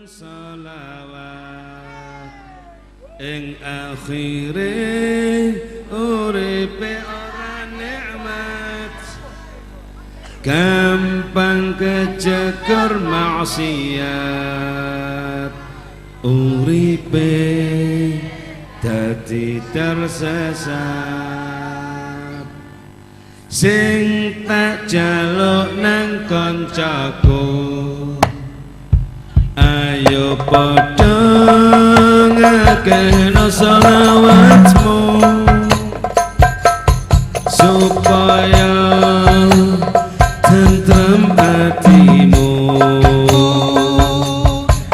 Sholawat ing akhire uripe ora nikmat, gampang kejegur maksiat, uripe dadi tersesat. Sing tak jaluk nang kancaku, ayo padha ngakehno sholawatmu supaya tentrem hatimu.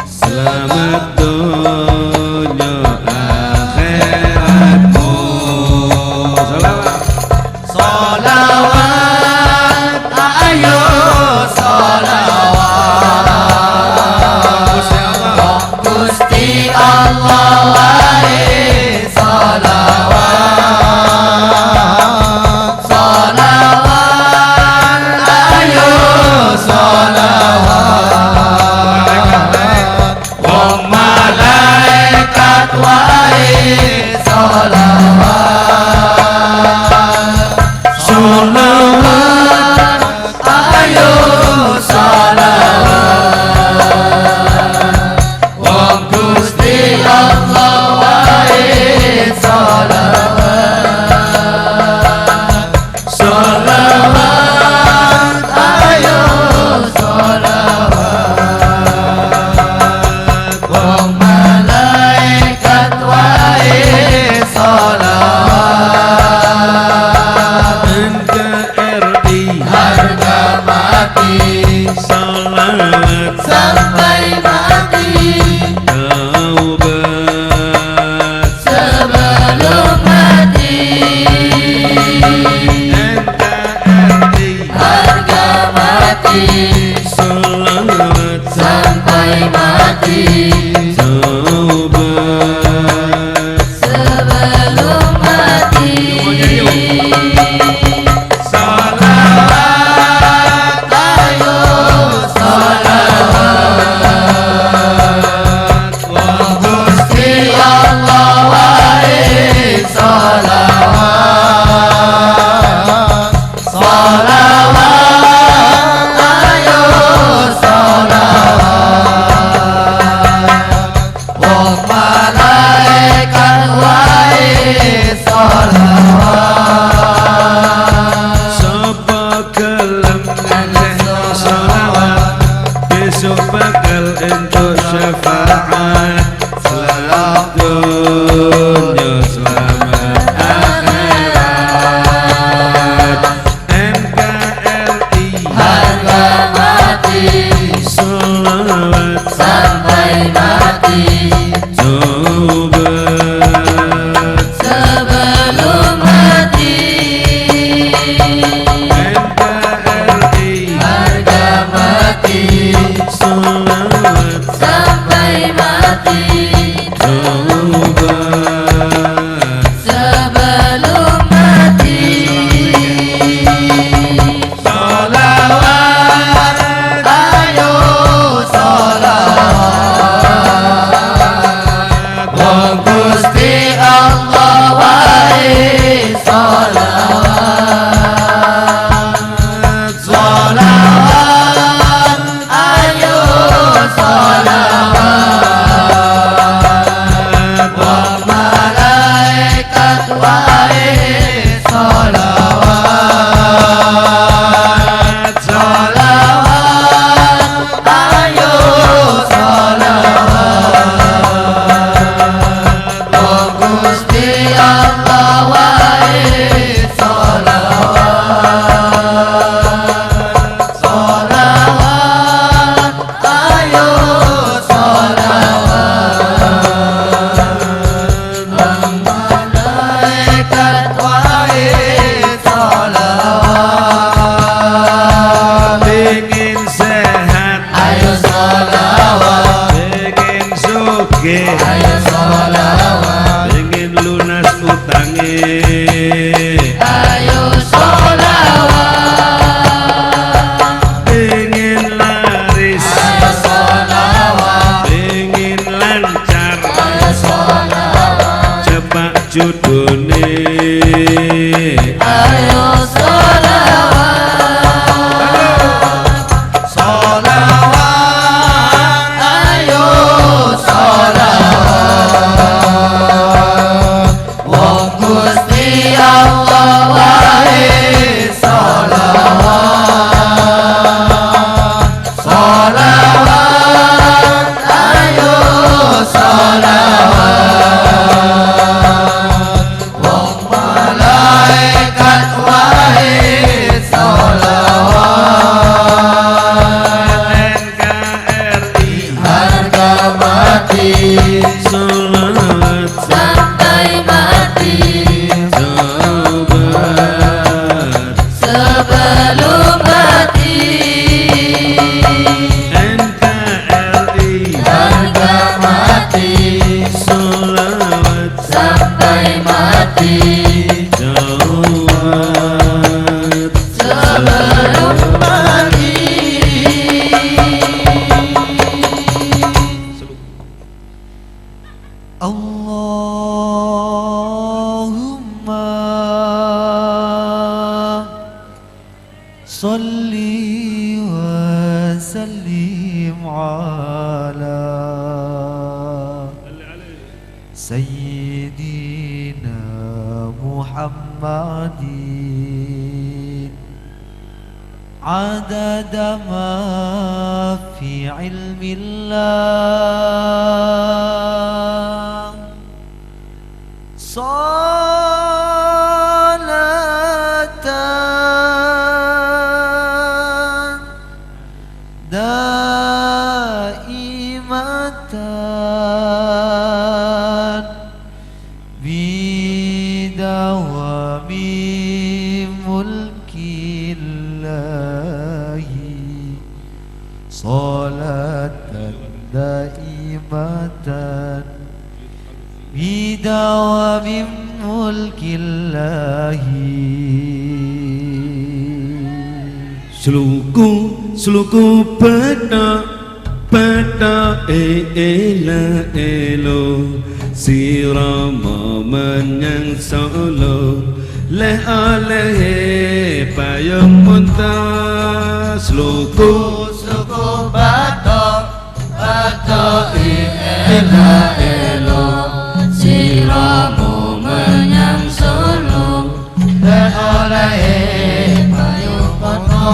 Selamat dunya akhiratmu. Sholawat, ayo sholawat, Gusti Allah wae sholawat, sholawat, ayo sholawat, wong malaikat wae sholawat, sholawat, ayo sholawat, wong Gusti Allah wae sholawat, sholawat, ayo sholawat, wong malaikat wae sholawat, NKRI harga mati, sholawat sampai mati, taubat sebelum mati, NKRI harga mati, sholawat sampai mati, taubat sebelum mati. Sholawat, ayo sholawat, wong Gusti Allah wae sholawat, sholawat, ayo sholawat, wong malaikat wae sholawat. sapa gelem ngakehno sholawat besok bakal entuk syafaat. Selamat dunya selamat akhirat. NKRI Harga mati, sholawat sampai mati, taubat sebelum mati. NKRI Harga mati, sholawat sampai mati, taubat sebelum mati. Sholawat, ayo sholawat, wong Gusti Allah wae sholawat, sholawat, ayo sholawat, wong malaikat wae sholawat, sholawat, ayo sholawat, wong Gusti Allah wae sholawat, sholawat, ayo sholawat, wong malaikat wae sholawat, pengen sehat, ayo sholawat, pengen sugih, ayo sholawat, pengen lunas utange, ayo sholawat, pengen laris, ayo sholawat, judune Ayo sholawat, sholawat, ayo sholawat. Wong Gusti Allah wae sholawat, sholawat, ayo sholawat. Wong malaikat wae sholawat. NKRI Harga mati sholawat sampai mati, sahabat sebelum mati. NKRI Harga mati sholawat sampai mati, sahabat sebelum mati. Allahumma salli wa sallim ala Sayyidina Muhammadin adada ma fi ilmillah salatan daimatan bidawami mulkillahi salatan daimatan bidawami mulkillahi. Sluku peta ela elo sirama menyang solo leh aleh payung muntas sluku batok ela elo siramu menyang solo le oleh payung kono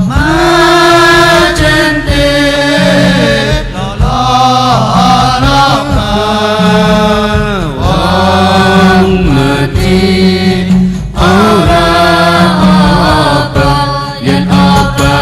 majente lololoka wong mati ora apa yen apa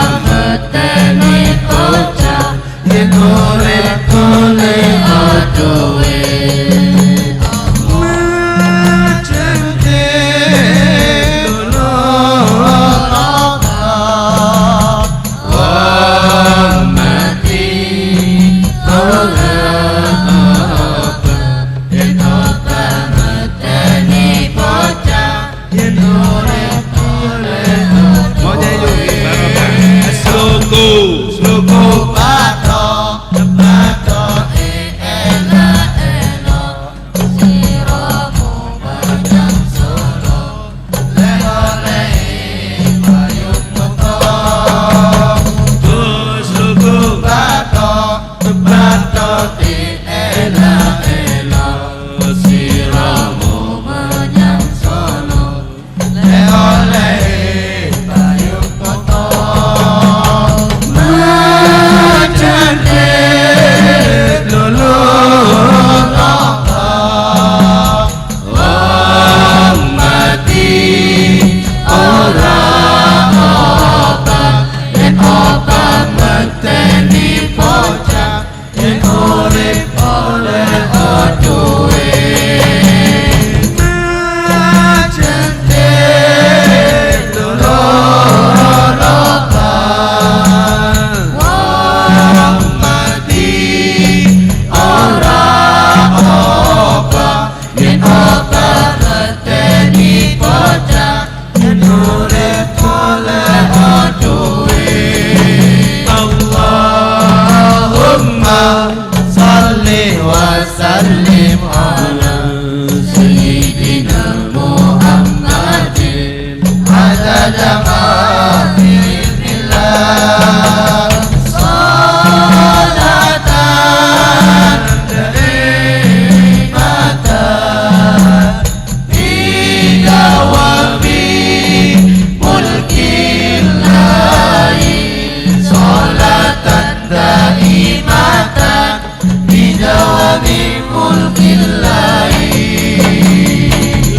billahi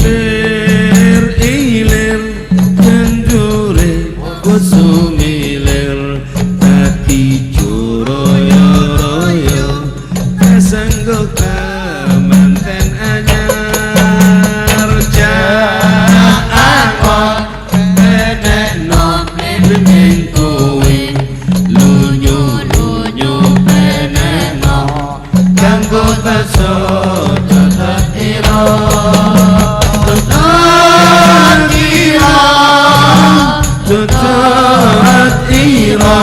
lir ilir jendure kusumilir tati royo royo kasanggo kemanten anyar Jaakon penekno blimbing kuwi lunyu-lunyu penekno kanggo baso tetep ira tetep ira tutup ira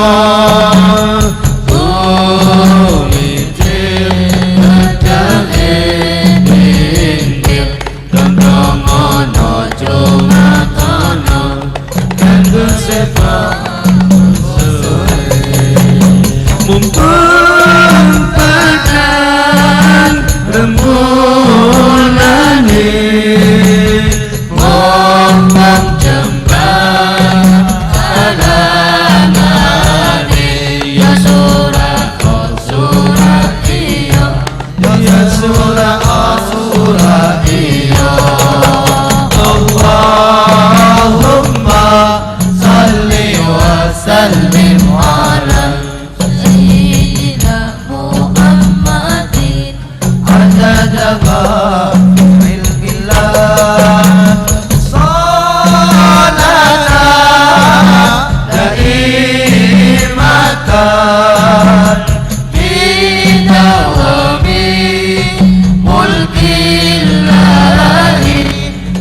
mumpung padang remulane ngomong jembatan alangane ya surat iya ya surat iya Allahumma salli wa sallim ala sayyidina Muhammadin adada ilmillah salatan daimatan bidawami mulkillahi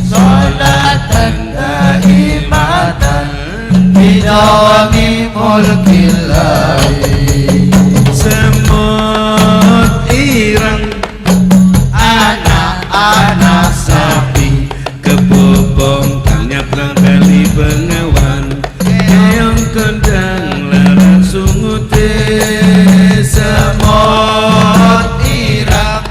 salatan daimatan bidawami mulkillahi semut irang anak-anak sapi kebobong kang nyabrang kali bengawan keong kendang larang sungute semut irang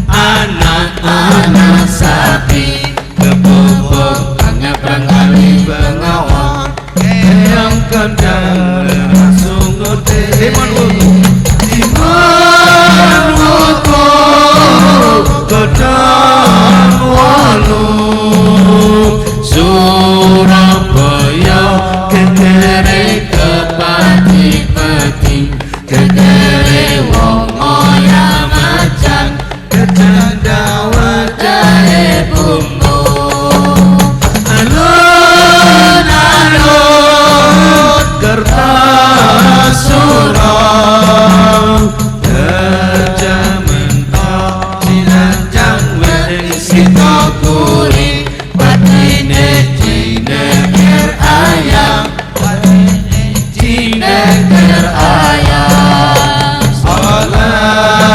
anak-anak sapi kebobong kang nyabrang kali bengawan keong kendang larang sungute Iman wuku Godang walu Surabaya Kekere kepati-pati Kekere wong moya macan kecanda Jahe bumbu alun-alun kertas surau gajah mentok sinanjang wening sita kuri Batine cineker ayam Cineker ayam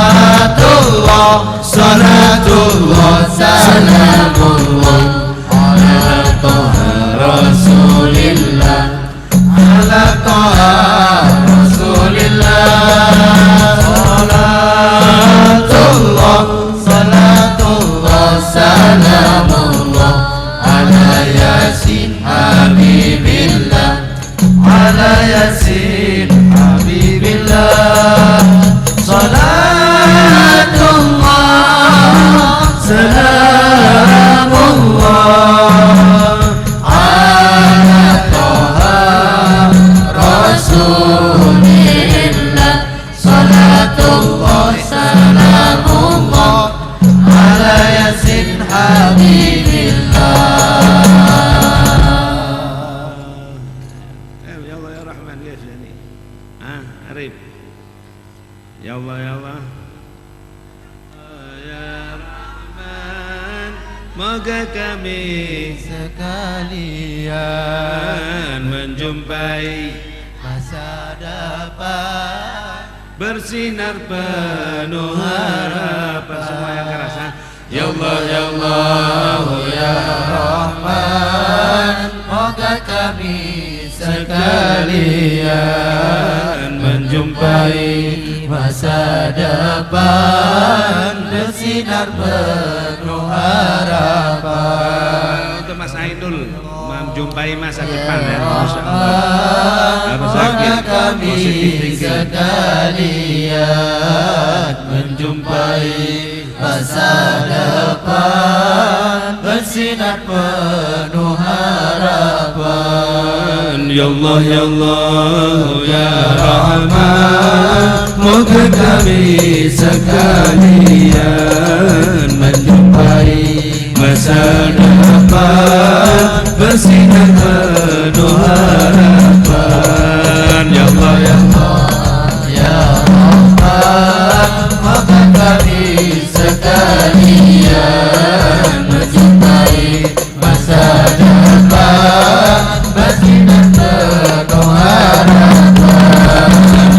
Salatullah Salatullah Salamullah Ala Toha Rasulillah Ala Toha Rasulillah Salatullah Salatullah Salamullah Ala Yasin Habibillah Ala Yasin Habibillah Salatullah Salamullah Ala Toha Rasulillah Salatullah Salamullah Ala Yasin Habibillah ya Allah ya Rahman ya sini Arif ya Allah ya Allah ya Rahman moga kami sekalian menjumpai masa depan bersinar penuh harapan semua yang kerasa Ya Allah ya Allah ya Rahman moga kami sekalian menjumpai masa depan bersinar penuh harapan untuk Mas Ainul Imam menjumpai masa depan ya, Masya Allah. Harus sakit, kami sekalian menjumpai masa depan bersinar penuh harapan. Ya Allah, Ya Allah, Ya Rahman, moga kami sekalian menjumpai masa depan bersinar penuh harapan. Ya Allah, Ya Allah, Ya Rahman, moga kami sekalian menjumpai masa depan bersinar penuh harapan.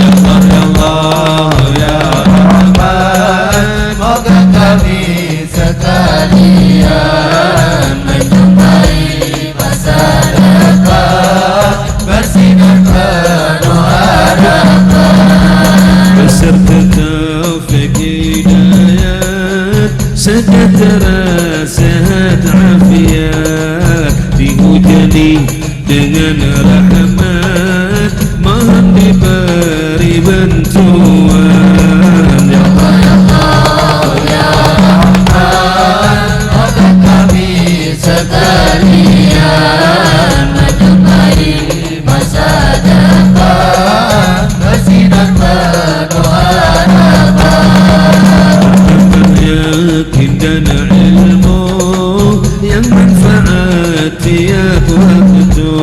Ya Allah, Ya Rahman, moga kami sekalian menjumpai masa depan bersinar penuh harapan. beserta taufik hidayat, sejahtera sehat afiat, dihujani dengan rahmat, mohon diberi bantuan. Ya Allah, Ya Allah, Ya Rahman, moga kami sekalian menjumpai masa depan bersinar penuh harapan. yakin dan ilmu yang manfaat tiap waktu,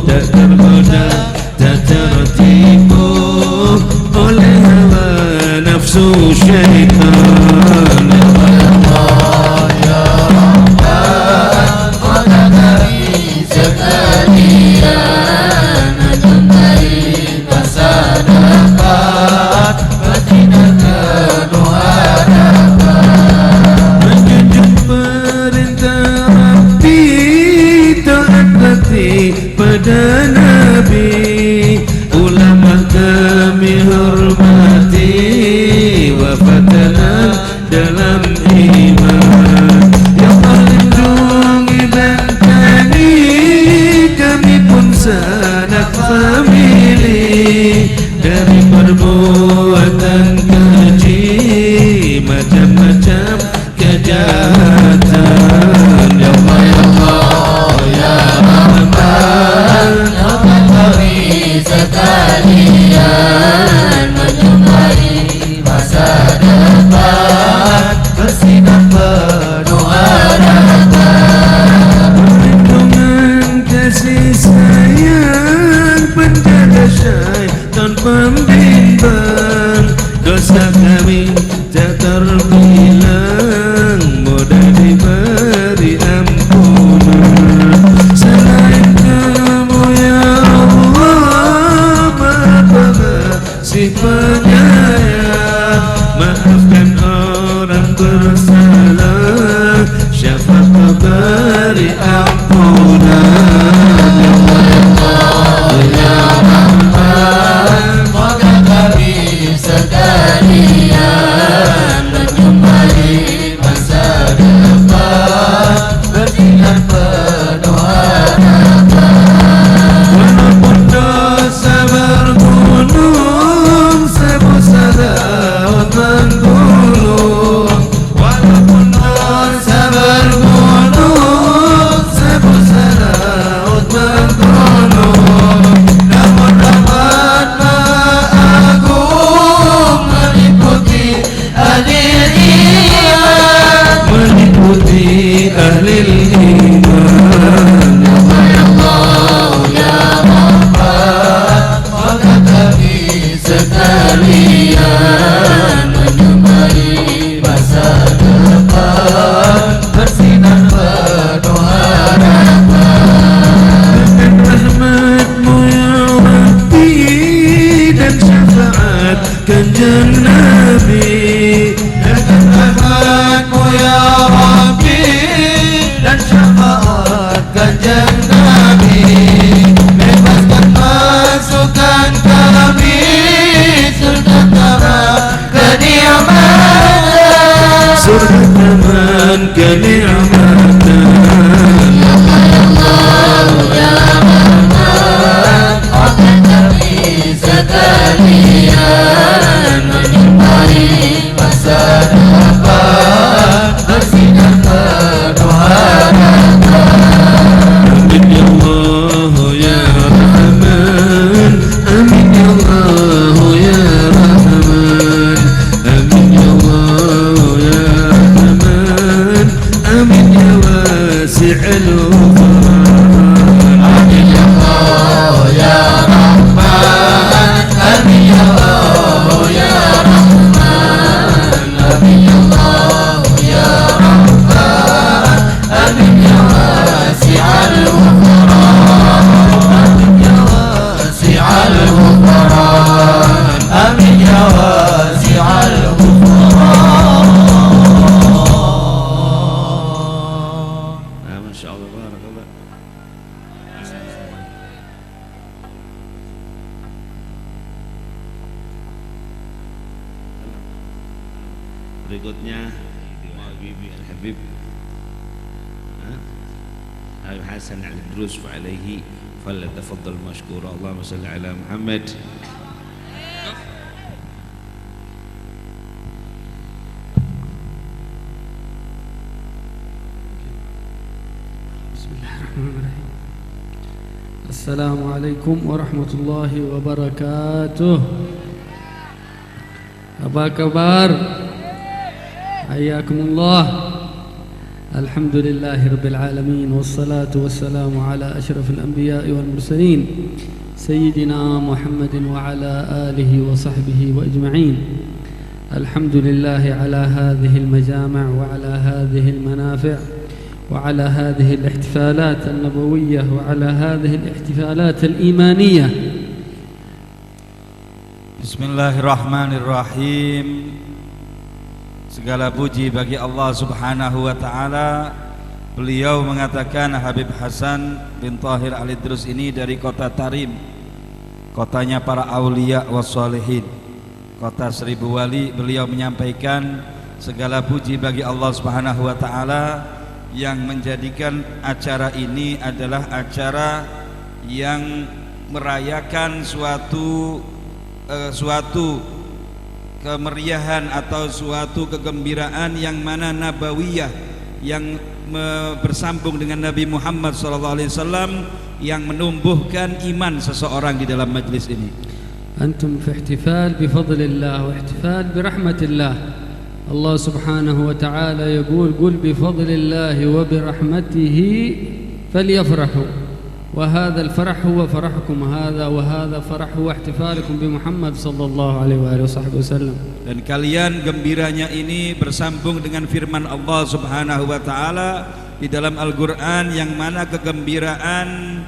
tak tergoda, tak tertipu oleh hawa nafsu syaitan. Ya Allah, Ya Rahman, moga kami sekalian menjumpai masa depan bersinar penuh harapan. Menjunjung perintah Rabbi, taat hati pada Nabi, ulama kami hormati, wafatana dalam iman. Ya Allah, lindungi bentani, kami pun sanak famili, dari perbuatan keji, macam-macam kejahatan. Ya Allah, Ya Allah, Ya Rahman, moga kami sekalian menjumpai masa depan bersinar penuh harapan. perlindungan kasih sayang, penjaga syaitan pembimbang, dosa kami tak terbilang, mudah diberi ampunan. Selain kamu ya Allah, Maha Pengasih Penyayang, maafkan orang bersalah, syafaat beri ampunan. Ya Allah, Ya Rahman, moga kami sekalian menjumpai masa depan bersinar penuh harapan. walaupun dosa bergunung, seribu salaut menggulung. Walaupun dosa bergunung, seribu salaut menggulung. Namun rahmat Maha Agung meliputi ahli iman. Meliputi ahli iman. Ya Allah, Ya Rahman, moga kami sekalian menjumpai masa depan bersinar penuh harapan. Dengan rahmat-Mu ya Rabbi dan syafaat kanjeng Nabi. Dengan rahmat-Mu ya Rabbi dan syafaat kanjeng Nabi, bebaskan masukan kami surga taman kenikmatan. Surga taman kenikmatan. Ya Allah, kalian menyintai masa depan bersinar penuh harapan. Amin ya Allah ya Rahman, amin ya Allah ya Rahman, amin ya Allah ya Rahman, amin ya wasi'al ghufran. Amin ya Allah ya Rahman, amin ya Allah ya Rahman, amin ya Allah ya Rahman, amin ya wasi'al ghufran, amin ya wasi'al ghufran, amin ya wasi'al ghufran. Masya Allah, barakallah. Berikutnya Bibi Al-Habib Habib Hasan Al-Drus fa'alaihi falyatafaddal mashkura. Allahumma salli ala Muhammad. Bismillahirrahmanirrahim. Assalamualaikum warahmatullahi wabarakatuh. Apa kabar? Hayyakumullah. Alhamdulillahi rabbil alamin, wassalatu wassalamu ala asyrafil anbiya'i wal mursalin sayyidina Muhammadin wa ala alihi wa sahbihi wa ajma'in. Alhamdulillahi ala hadhihi al-majami' wa ala hadhihi al-manafi' وعلى هذه الاحتفالات النبوية وعلى هذه الاحتفالات الإيمانية. Bismillahirrahmanirrahim. Segala puji bagi Allah Subhanahu wa taala. Beliau mengatakan Habib Hasan bin Thahir Al-Idrus ini dari kota Tarim, kotanya para aulia wassalihin, kota seribu wali. Beliau menyampaikan segala puji bagi Allah Subhanahu wa taala yang menjadikan acara ini adalah acara yang merayakan suatu kemeriahan atau suatu kegembiraan yang mana nabawiyah, yang bersambung dengan Nabi Muhammad SAW, yang menumbuhkan iman seseorang di dalam majlis ini. Antum fi ihtifal bi fadlillah wa ihtifal bi rahmatillah. Allah subhanahu wa ta'ala yaqul qul bi fadlillahi wa bi rahmatihi falyafrahu wa hadha al-farah huwa farahukum hadha wa hadha farahu wa ihtifalukum bi Muhammad sallallahu alaihi wa wasallam. Dan kalian gembiranya ini bersambung dengan firman Allah Subhanahu wa taala di dalam Al-Qur'an, yang mana kegembiraan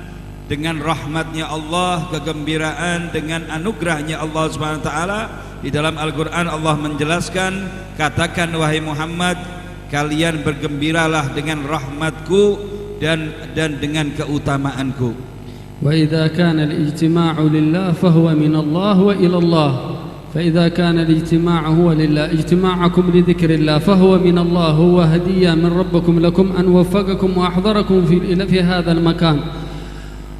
dengan rahmatnya Allah, kegembiraan dengan anugerahnya Allah Subhanahu wa taala. Di dalam Al-Quran Allah menjelaskan, katakan wahai Muhammad, kalian bergembiralah dengan rahmatku dan dengan keutamaanku. Wa idza kana al-ijtima'u lillah fahuwa min Allah wa ila Allah. Fa idza kana al-ijtima'u huwa lillah, ijtima'ukum li dhikrillah fahuwa min Allah, huwa hadiyya min rabbikum lakum an waffaqakum wa ahdarakum fi hadha al-makan.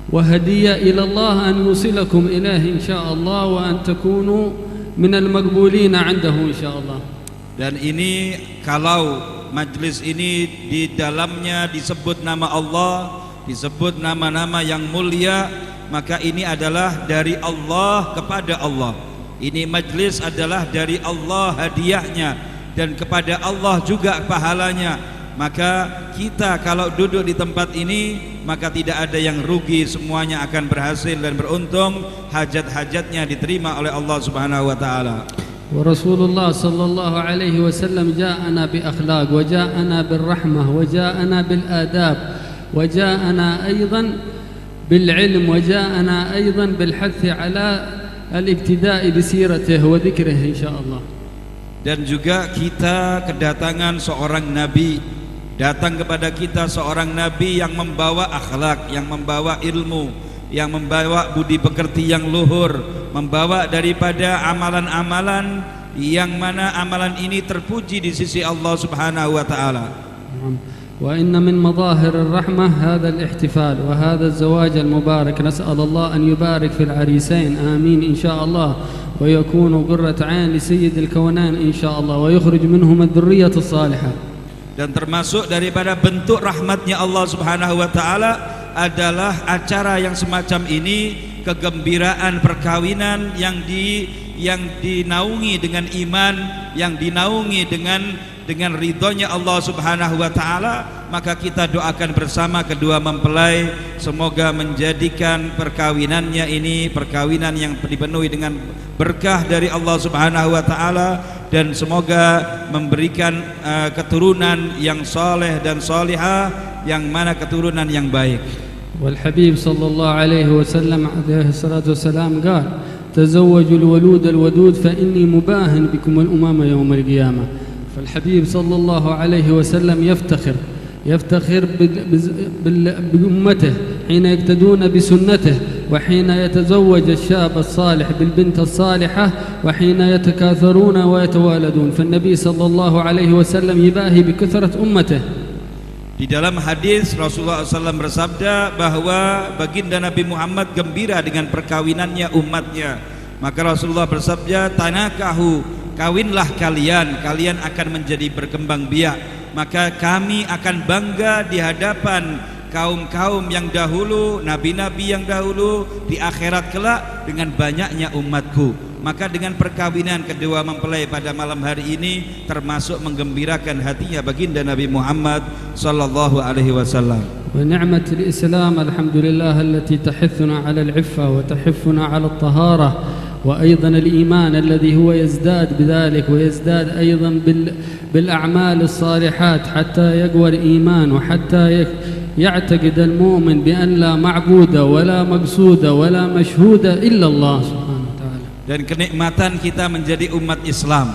Wa hadiyya ila Allah an yusilakum ilayhi insyaallah wa an takunu min al-maqbulina 'indahu insyaallah. Dan ini kalau majlis ini di dalamnya disebut nama Allah, disebut nama-nama yang mulia, maka ini adalah dari Allah kepada Allah. Ini majlis adalah dari Allah hadiahnya, dan kepada Allah juga pahalanya. Maka kita kalau duduk di tempat ini, maka tidak ada yang rugi, semuanya akan berhasil dan beruntung, hajat-hajatnya diterima oleh Allah Subhanahu wa taala. Wa Rasulullah sallallahu alaihi wasallam ja'ana bi akhlaq wa ja'ana bil rahmah wa ja'ana bil adab wa ja'ana aidan bil ilm wa ja'ana aidan bil hath ala al-ibtida'i bi siratihi wa dhikrihi insyaallah. Dan juga kita kedatangan seorang nabi, datang kepada kita seorang nabi yang membawa akhlak, yang membawa ilmu, yang membawa budi pekerti yang luhur, membawa daripada amalan-amalan yang mana amalan ini terpuji di sisi Allah Subhanahu wa taala. وإن من مظاهر الرحمة هذا الاحتفال وهذا الزواج المبارك. نسأل الله أن يبارك في العريسين، آمين إن شاء الله، ويكونوا قرة عين لسيد الكونين إن شاء الله، ويخرج منهم الذرية الصالحة. Dan termasuk daripada bentuk rahmatnya Allah Subhanahu wa Ta'ala adalah acara yang semacam ini, kegembiraan perkawinan yang dinaungi dengan iman, yang dinaungi dengan ridhonya Allah Subhanahu wa Ta'ala. Maka kita doakan bersama kedua mempelai, semoga menjadikan perkawinannya ini perkawinan yang dipenuhi dengan berkah dari Allah Subhanahu wa Ta'ala, dan semoga memberikan keturunan yang soleh dan solihah, yang mana keturunan yang baik. والحبيب صلى الله عليه وسلم عليه الصلاة والسلام قال: تزوجوا الولود الودود فإني مباهن بكم الأمم يوم القيامة. فالحبيب صلى الله عليه وسلم يفتخر بأمته حين يقتدون بسنته، وحين يتزوج الشاب الصالح بالبنت الصالحة، وحين يتكاثرون ويتوالدون. فالنبي صلى الله عليه وسلم يباهي بكثرة أمته. Di dalam hadis Rasulullah SAW bersabda bahwa baginda Nabi Muhammad gembira dengan perkawinannya umatnya. Maka Rasulullah bersabda, tanakahu, kawinlah kalian akan menjadi berkembang biak. Maka kami akan bangga di hadapan kaum-kaum yang dahulu, nabi-nabi yang dahulu, di akhirat kelak dengan banyaknya umatku. Maka dengan perkawinan kedua mempelai pada malam hari ini termasuk menggembirakan hatinya baginda Nabi Muhammad sallallahu alaihi wasallam. ونعمة الإسلام الحمد لله التي تحثنا على العفة وتحثنا على الطهارة، وأيضا الإيمان الذي هو يزداد بذلك، ويزداد أيضا بالأعمال الصالحات حتى يقوى الإيمان، وحتى يعتقد المؤمن بأن لا معبود ولا مقصود ولا مشهود إلا الله سبحانه وتعالى. Dan kenikmatan kita menjadi umat Islam,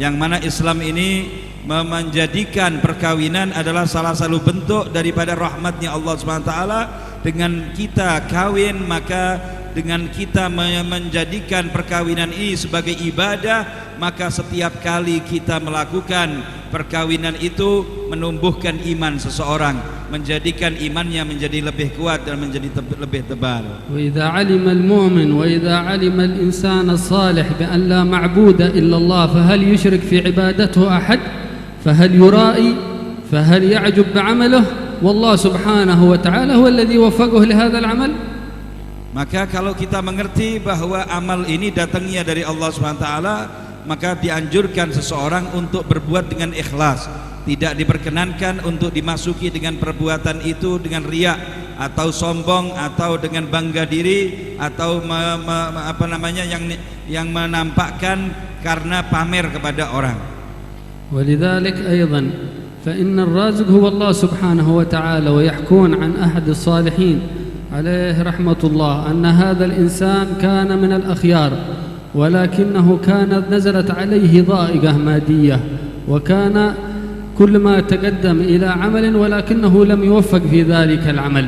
yang mana Islam ini menjadikan perkawinan adalah salah satu bentuk daripada rahmatnya Allah Subhanahu wa Ta'ala. Dengan kita kawin, maka dengan kita menjadikan perkawinan ini sebagai ibadah, maka setiap kali kita melakukan perkawinan itu menumbuhkan iman seseorang, menjadikan imannya menjadi lebih kuat dan menjadi lebih tebal. وإذا علم المؤمن وإذا علم الإنسان الصالح بأن لا معبود إلا الله فهل يشرك في عبادته أحد؟ فهل يرائي؟ فهل يعجب بعمله؟ والله سبحانه وتعالى هو الذي وفقه لهذا العمل. Maka kalau kita mengerti bahwa amal ini datangnya dari Allah Subhanahu wa Ta'ala, maka dianjurkan seseorang untuk berbuat dengan ikhlas. Tidak diperkenankan untuk dimasuki dengan perbuatan itu dengan riya atau sombong atau dengan bangga diri atau yang menampakkan karena pamer kepada orang. ولذلك أيضا فإن الرازق هو الله سبحانه وتعالى، ويحكون عن أحد الصالحين عليه رحمة الله أن هذا الإنسان كان من الأخيار، ولكنه كانت نزلت عليه ضائقة مادية، وكان كل ما تقدم إلى عمل ولكنه لم يوفق في ذلك العمل،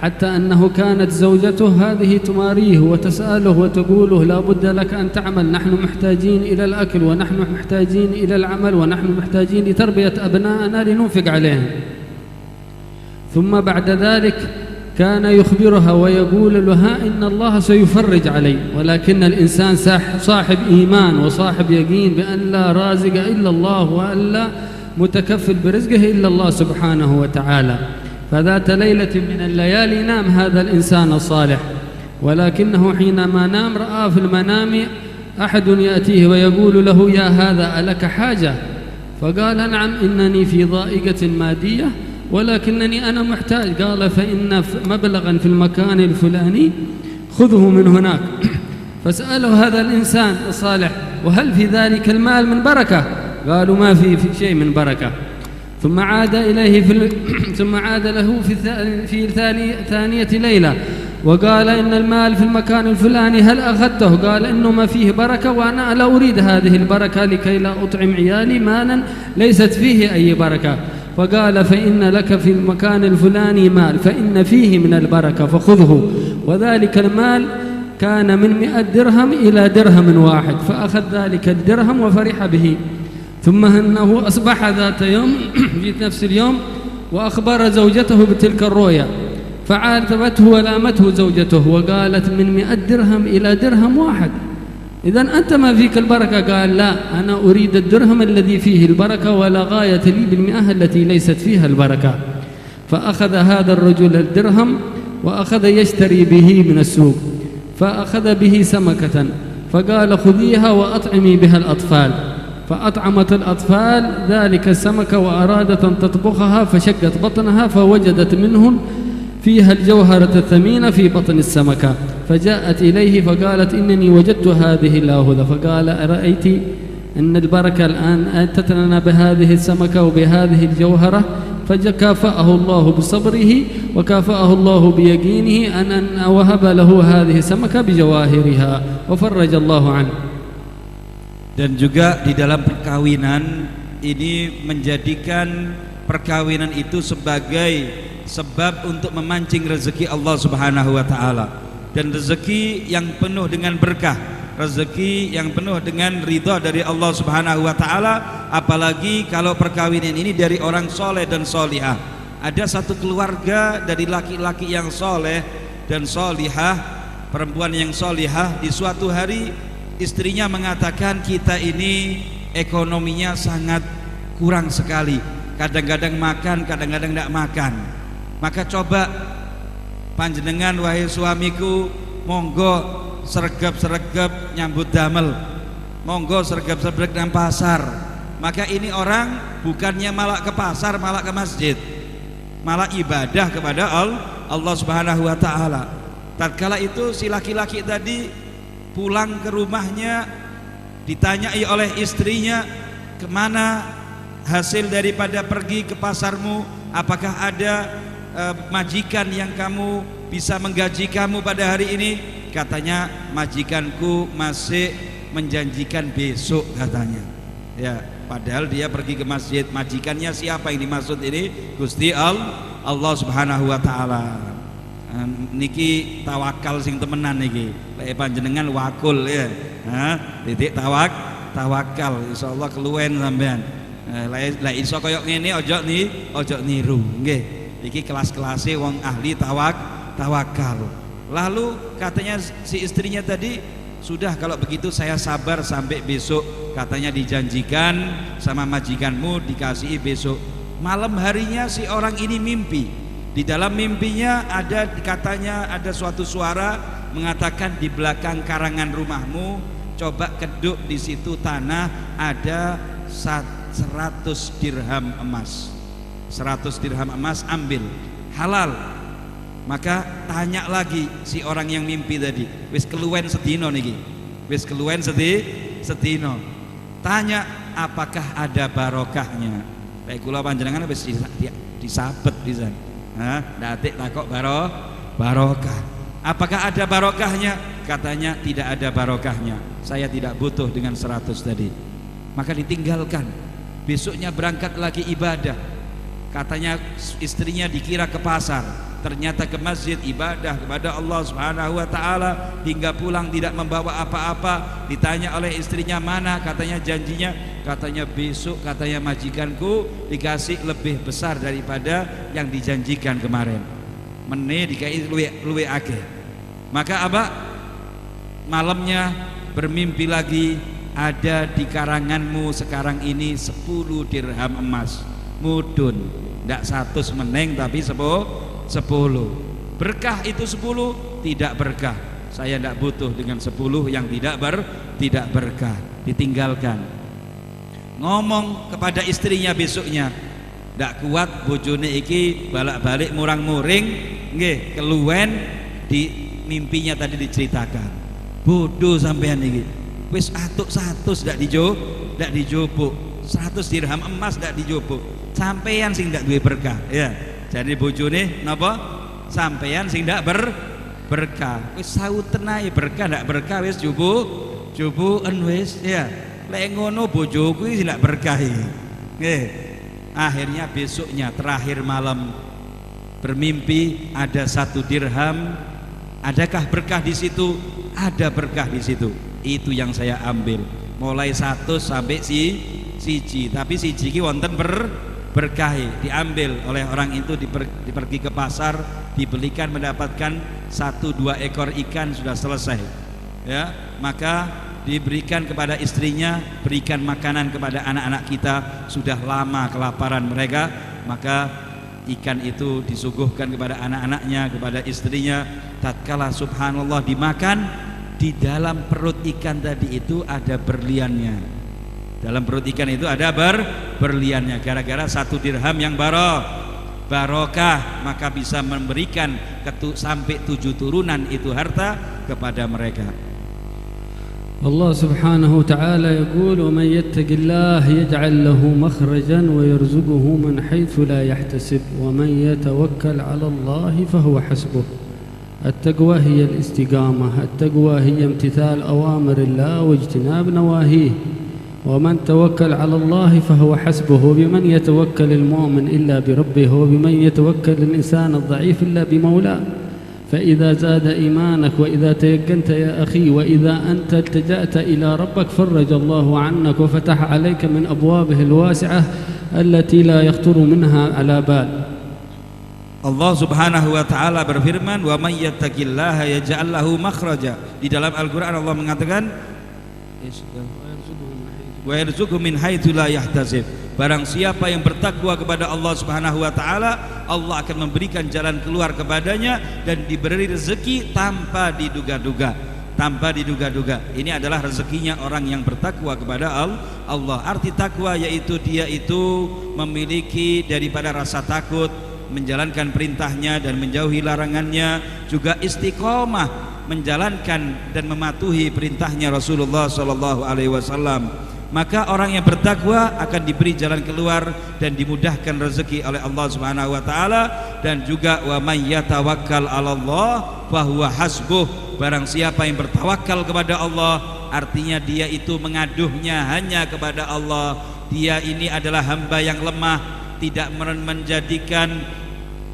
حتى أنه كانت زوجته هذه تماريه وتسأله وتقوله لا بد لك أن تعمل، نحن محتاجين إلى الأكل، ونحن محتاجين إلى العمل، ونحن محتاجين لتربية أبنائنا لننفق عليهم. ثم بعد ذلك كان يخبرها ويقول لها إن الله سيفرج علي، ولكن الإنسان صاحب إيمان وصاحب يقين بأن لا رازق إلا الله، وأن لا متكفل برزقه إلا الله سبحانه وتعالى. فذات ليلة من الليالي نام هذا الإنسان الصالح، ولكنه حينما نام رأى في المنام أحد يأتيه ويقول له يا هذا ألك حاجة؟ فقال نعم إنني في ضائقة مادية ولكنني أنا محتاج. قال فإن مبلغا في المكان الفلاني خذه من هناك. فسأله هذا الإنسان الصالح وهل في ذلك المال من بركة؟ قالوا ما في شيء من بركة. ثم عاد إليه ثم عاد له في ثانية ليلة وقال إن المال في المكان الفلاني هل أخذته؟ قال إنه ما فيه بركة وأنا لا أريد هذه البركة لكي لا أطعم عيالي مالا ليست فيه أي بركة. فقال فإن لك في المكان الفلاني مال فإن فيه من البركة فخذه. وذلك المال كان من 100 درهم إلى درهم واحد، فأخذ ذلك الدرهم وفرح به. ثم أنه أصبح ذات يوم في نفس اليوم وأخبر زوجته بتلك الرؤيا، فعاتبته ولامته زوجته وقالت: من 100 درهم إلى درهم واحد، إذا أنت ما فيك البركة. قال: لا، أنا أريد الدرهم الذي فيه البركة، ولا غاية لي بال100 التي ليست فيها البركة. فأخذ هذا الرجل الدرهم وأخذ يشتري به من السوق، فأخذ به سمكة فقال: خذيها وأطعمي بها الأطفال. فأطعمت الأطفال ذلك السمكة وأرادت أن تطبخها، فشقت بطنها فوجدت منهم فيها الجوهرة الثمينة في بطن السمكة، فجاءت إليه فقالت: إنني وجدت هذه اللاهوذة. فقال: أرأيت أن البركة الآن أتتنا بهذه السمكة وبهذه الجوهرة؟ فكافأه الله بصبره وكافأه الله بيقينه أن وهب له هذه السمكة بجواهرها وفرج الله عنه. Dan juga di dalam perkawinan ini menjadikan perkawinan itu sebagai sebab untuk memancing rezeki Allah Subhanahu wa taala, dan rezeki yang penuh dengan berkah, rezeki yang penuh dengan ridha dari Allah Subhanahu wa taala, apalagi kalau perkawinan ini dari orang soleh dan solihah. Ada satu keluarga dari laki-laki yang soleh dan solihah, perempuan yang solihah, di suatu hari istrinya mengatakan, kita ini ekonominya sangat kurang sekali, kadang-kadang makan, kadang-kadang tidak makan. Maka coba panjenengan wahai suamiku, monggo sergap-sergap nyambut damel, monggo sergap-sergap nang pasar. Maka ini orang bukannya malah ke pasar, malah ke masjid, malah ibadah kepada Allah Subhanahu wa taala. Tatkala itu si laki-laki tadi pulang ke rumahnya, ditanyai oleh istrinya, kemana hasil daripada pergi ke pasarmu, apakah ada majikan yang kamu bisa menggaji kamu pada hari ini? Katanya, majikanku masih menjanjikan besok katanya. Ya, padahal dia pergi ke masjid. Majikannya siapa yang dimaksud ini? Gusti Allah Subhanahu wa taala. Niki tawakal sing temenan niki. Lek panjenengan wakul ya. Titik tawakal, insyaallah keluwen sampean. Lek iso koyo ngene ojo niru, nggih. Iki kelas-kelase wong ahli tawakal. Lalu katanya si istrinya tadi, sudah kalau begitu saya sabar sampai besok. Katanya dijanjikan sama majikanmu dikasihi besok. Malam harinya si orang ini mimpi. Di dalam mimpinya katanya ada suatu suara mengatakan, di belakang karangan rumahmu, coba keduk di situ tanah, ada 100 dirham emas. 100 dirham emas, ambil, halal. Maka tanya lagi si orang yang mimpi tadi, wis keluwen sedino niki, wis keluwen sedino. Tanya, apakah ada barokahnya? Kayak kula panjenengan wis disabet pisan. Datik takok barokah. Apakah ada barokahnya? Katanya tidak ada barokahnya. Saya tidak butuh dengan 100 tadi. Maka ditinggalkan. Besoknya berangkat lagi ibadah. Katanya istrinya dikira ke pasar, ternyata ke masjid ibadah kepada Allah Subhanahu wa taala, hingga pulang tidak membawa apa-apa. Ditanya oleh istrinya, mana? Katanya janjinya, katanya besok, katanya majikanku dikasih lebih besar daripada yang dijanjikan kemarin. Mene dikai luwe akeh. Maka apa? Malamnya bermimpi lagi, ada di karanganmu sekarang ini 10 dirham emas. Mudun, ndak 100 meneng tapi 10. Berkah itu 10, tidak berkah. Saya ndak butuh dengan 10 yang tidak berkah. Ditinggalkan. Ngomong kepada istrinya besoknya, ndak kuat bojone iki balak-balik murang-muring, nggih, keluwen. Di mimpinya tadi diceritakan, bodoh sampean iki, wis atuk 100 ndak dijupuk, 100 dirham emas ndak dijupuk. Sampeyan sing ndak duwe berkah, ya. Jadi bojone napa? Sampeyan sing ndak berkah. Wis sauten ae, berkah ndak berkah wis jubuken wis, ya. Lek ngono bojoku iki ndak berkah iki. Nggih. Akhirnya besoknya terakhir malam bermimpi ada 1 dirham. Adakah berkah di situ? Ada berkah di situ. Itu yang saya ambil. Mulai 100 sampai siji, tapi siji ki wonten berkahi, diambil oleh orang itu, dipergi ke pasar, dibelikan, mendapatkan 1-2 ekor ikan, sudah selesai ya. Maka diberikan kepada istrinya, berikan makanan kepada anak-anak kita, sudah lama kelaparan mereka, maka ikan itu disuguhkan kepada anak-anaknya, kepada istrinya. Tatkala subhanallah dimakan, di dalam perut ikan tadi itu ada berliannya. Dalam perut ikan itu ada berliannya. Gara-gara 1 dirham yang barokah, maka bisa memberikan sampai 7 turunan itu harta kepada mereka. Allah subhanahu wa ta'ala يقول ومن يتق الله يجعل له مخرجا ويرزقه من حيث لا يحتسب ومن يتوكل على الله فهو حسبه. التقوى هي الاستقامة، التقوى هي امتثال أوامر الله واجتناب نواهيه. ومن توكل على الله فهو حسبه. وبمن يتوكل المؤمن إلا بربه، وبمن يتوكل الإنسان الضعيف إلا بمولاه. فإذا زاد إيمانك وإذا تيقنت يا أخي وإذا أنت التجأت إلى ربك فرج الله عنك وفتح عليك من أبوابه الواسعة التي لا يخطر منها على بال. Allah subhanahu wa ta'ala berfirman, wa may yattaqillaha yaj'al lahu makhraja. Di dalam Al-Quran Allah mengatakan, wa yarzuqhu min haitsu la yahtasib. Barang siapa yang bertakwa kepada Allah subhanahu wa ta'ala, Allah akan memberikan jalan keluar kepadanya dan diberi rezeki tanpa diduga-duga. Tanpa diduga-duga. Ini adalah rezekinya orang yang bertakwa kepada Allah. Arti takwa yaitu dia itu memiliki daripada rasa takut, menjalankan perintahnya dan menjauhi larangannya, juga istiqomah menjalankan dan mematuhi perintahnya Rasulullah SAW. Maka orang yang bertakwa akan diberi jalan keluar dan dimudahkan rezeki oleh Allah Subhanahu wa taala. Dan juga wa may yatawakkal 'alallah fahuwa hasbuh. Barang siapa yang bertawakal kepada Allah, artinya dia itu mengaduhnya hanya kepada Allah. Dia ini adalah hamba yang lemah, tidak menjadikan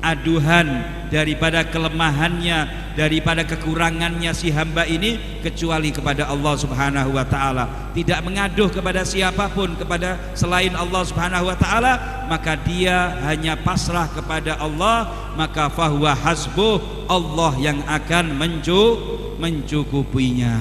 aduhan daripada kelemahannya, daripada kekurangannya si hamba ini kecuali kepada Allah Subhanahu wa taala. Tidak mengaduh kepada siapapun kepada selain Allah Subhanahu wa taala, maka dia hanya pasrah kepada Allah, maka fahuwa hasbuh, Allah yang akan mencukupinya.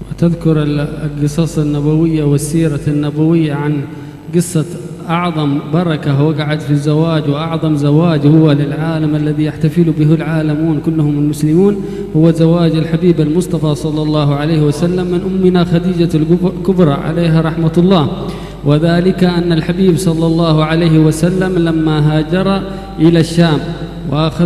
وتذكر القصص النبوية والسيرة النبوية عن قصة أعظم بركة وقعت في الزواج، وأعظم زواج هو للعالم الذي يحتفل به العالمون كلهم المسلمون، هو زواج الحبيب المصطفى صلى الله عليه وسلم من أمنا خديجة الكبرى عليها رحمة الله. وذلك أن الحبيب صلى الله عليه وسلم لما هاجر إلى الشام راح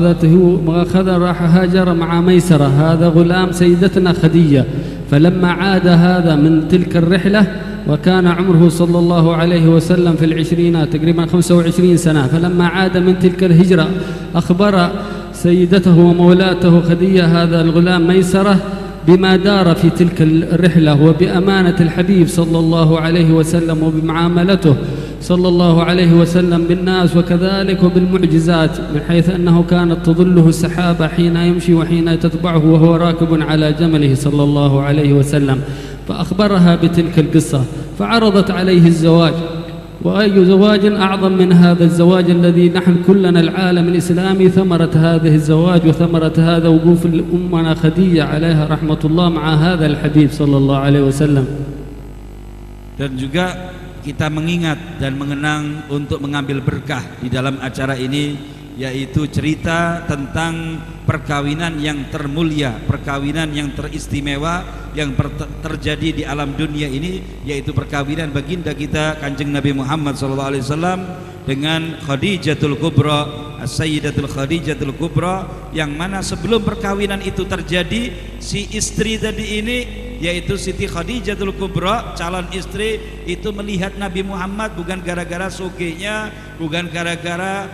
هاجر مع ميسرة، هذا غلام سيدتنا خديجة. فلما عاد هذا من تلك الرحلة وكان عمره صلى الله عليه وسلم في العشرينات تقريبا 25 سنة، فلما عاد من تلك الهجرة أخبر سيدته ومولاته خديجة هذا الغلام ميسرة بما دار في تلك الرحلة وبأمانة الحبيب صلى الله عليه وسلم وبمعاملته صلى الله عليه وسلم بالناس، وكذلك وبالمعجزات، من حيث أنه كانت تظله السحابة حين يمشي وحين تتبعه وهو راكب على جمله صلى الله عليه وسلم. فأخبرها بتلك القصة فعرضت عليه الزواج. وأي زواج أعظم من هذا الزواج الذي نحن كلنا العالم الإسلامي ثمرة هذه الزواج وثمرة هذا وقوف أمنا خديجة عليها رحمة الله مع هذا الحبيب صلى الله عليه وسلم. Dan juga kita mengingat dan mengenang untuk mengambil berkah di dalam acara ini, yaitu cerita tentang perkawinan yang termulia, perkawinan yang teristimewa yang terjadi di alam dunia ini, yaitu perkawinan baginda kita Kanjeng Nabi Muhammad SAW dengan Khadijatul Kubra, As-Sayyidatul Khadijatul Kubra, yang mana sebelum perkawinan itu terjadi, si istri tadi ini yaitu Siti Khadijatul Kubra, calon istri itu melihat Nabi Muhammad bukan gara-gara sugihnya, bukan gara-gara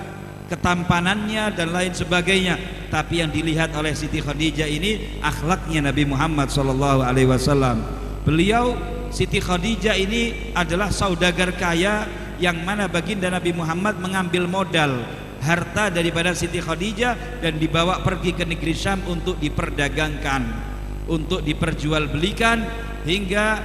ketampanannya dan lain sebagainya, tapi yang dilihat oleh Siti Khadijah ini akhlaknya Nabi Muhammad SAW. Beliau Siti Khadijah ini adalah saudagar kaya yang mana baginda Nabi Muhammad mengambil modal harta daripada Siti Khadijah dan dibawa pergi ke negeri Syam untuk diperdagangkan, untuk diperjualbelikan, hingga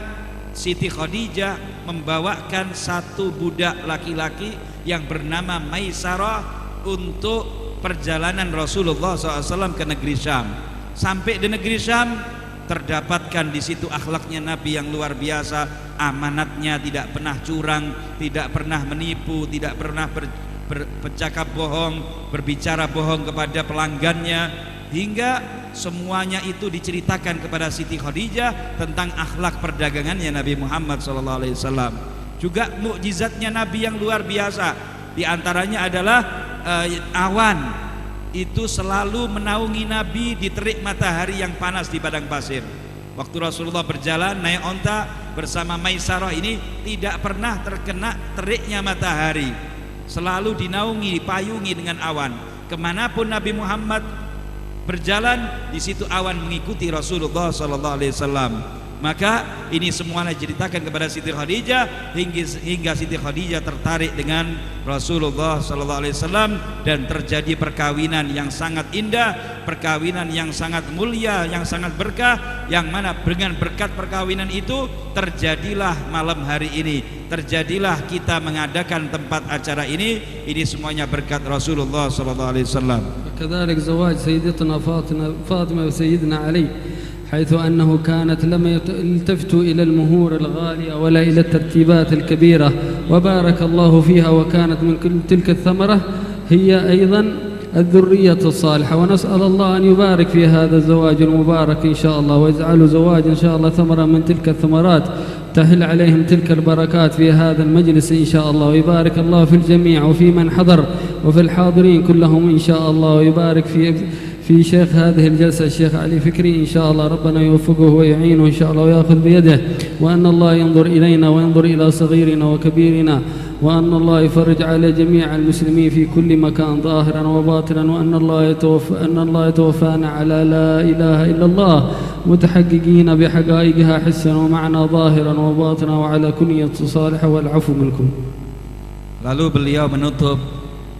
Siti Khadijah membawakan satu budak laki-laki yang bernama Maisarah untuk perjalanan Rasulullah SAW ke negeri Syam. Sampai di negeri Syam, terdapatkan di situ akhlaknya Nabi yang luar biasa, amanatnya tidak pernah curang, tidak pernah menipu, tidak pernah bercakap bohong, berbicara bohong kepada pelanggannya, hingga semuanya itu diceritakan kepada Siti Khadijah tentang akhlak perdagangannya Nabi Muhammad SAW. Juga mukjizatnya Nabi yang luar biasa, di antaranya adalah awan itu selalu menaungi Nabi di terik matahari yang panas di padang pasir. Waktu Rasulullah berjalan naik onta bersama Maisarah ini tidak pernah terkena teriknya matahari, selalu dinaungi, dipayungi dengan awan. Kemanapun Nabi Muhammad berjalan, di situ awan mengikuti Rasulullah SAW. Maka ini semuanya diceritakan kepada Siti Khadijah hingga Siti Khadijah tertarik dengan Rasulullah SAW dan terjadi perkawinan yang sangat indah, perkawinan yang sangat mulia, yang sangat berkah, yang mana dengan berkat perkawinan itu terjadilah malam hari ini, terjadilah kita mengadakan tempat acara ini semuanya berkat Rasulullah SAW. كذلك زواج سيدتنا فاطمة وسيدنا علي، حيث أنه كانت لم يلتفتوا إلى المهور الغالية ولا إلى الترتيبات الكبيرة، وبارك الله فيها، وكانت من كل تلك الثمرة هي أيضا الذرية الصالحة. ونسأل الله أن يبارك في هذا الزواج المبارك إن شاء الله، ويجعل زواج إن شاء الله ثمرة من تلك الثمرات تهل عليهم تلك البركات في هذا المجلس إن شاء الله، ويبارك الله في الجميع وفي من حضر وفي الحاضرين كلهم إن شاء الله، ويبارك في شيخ هذه الجلسة الشيخ علي فكري إن شاء الله، ربنا يوفقه ويعينه إن شاء الله ويأخذ بيده، وأن الله ينظر إلينا وينظر إلى صغيرنا وكبيرنا، وأن الله يفرج على جميع المسلمين في كل مكان ظاهرا وباطنا، وأن الله يتوفانا على لا إله إلا الله متحققين بحقائقها حسا ومعنى ظاهرا وباطنا وعلى كنية صالحة والعفو منكم. Lalu beliau menutup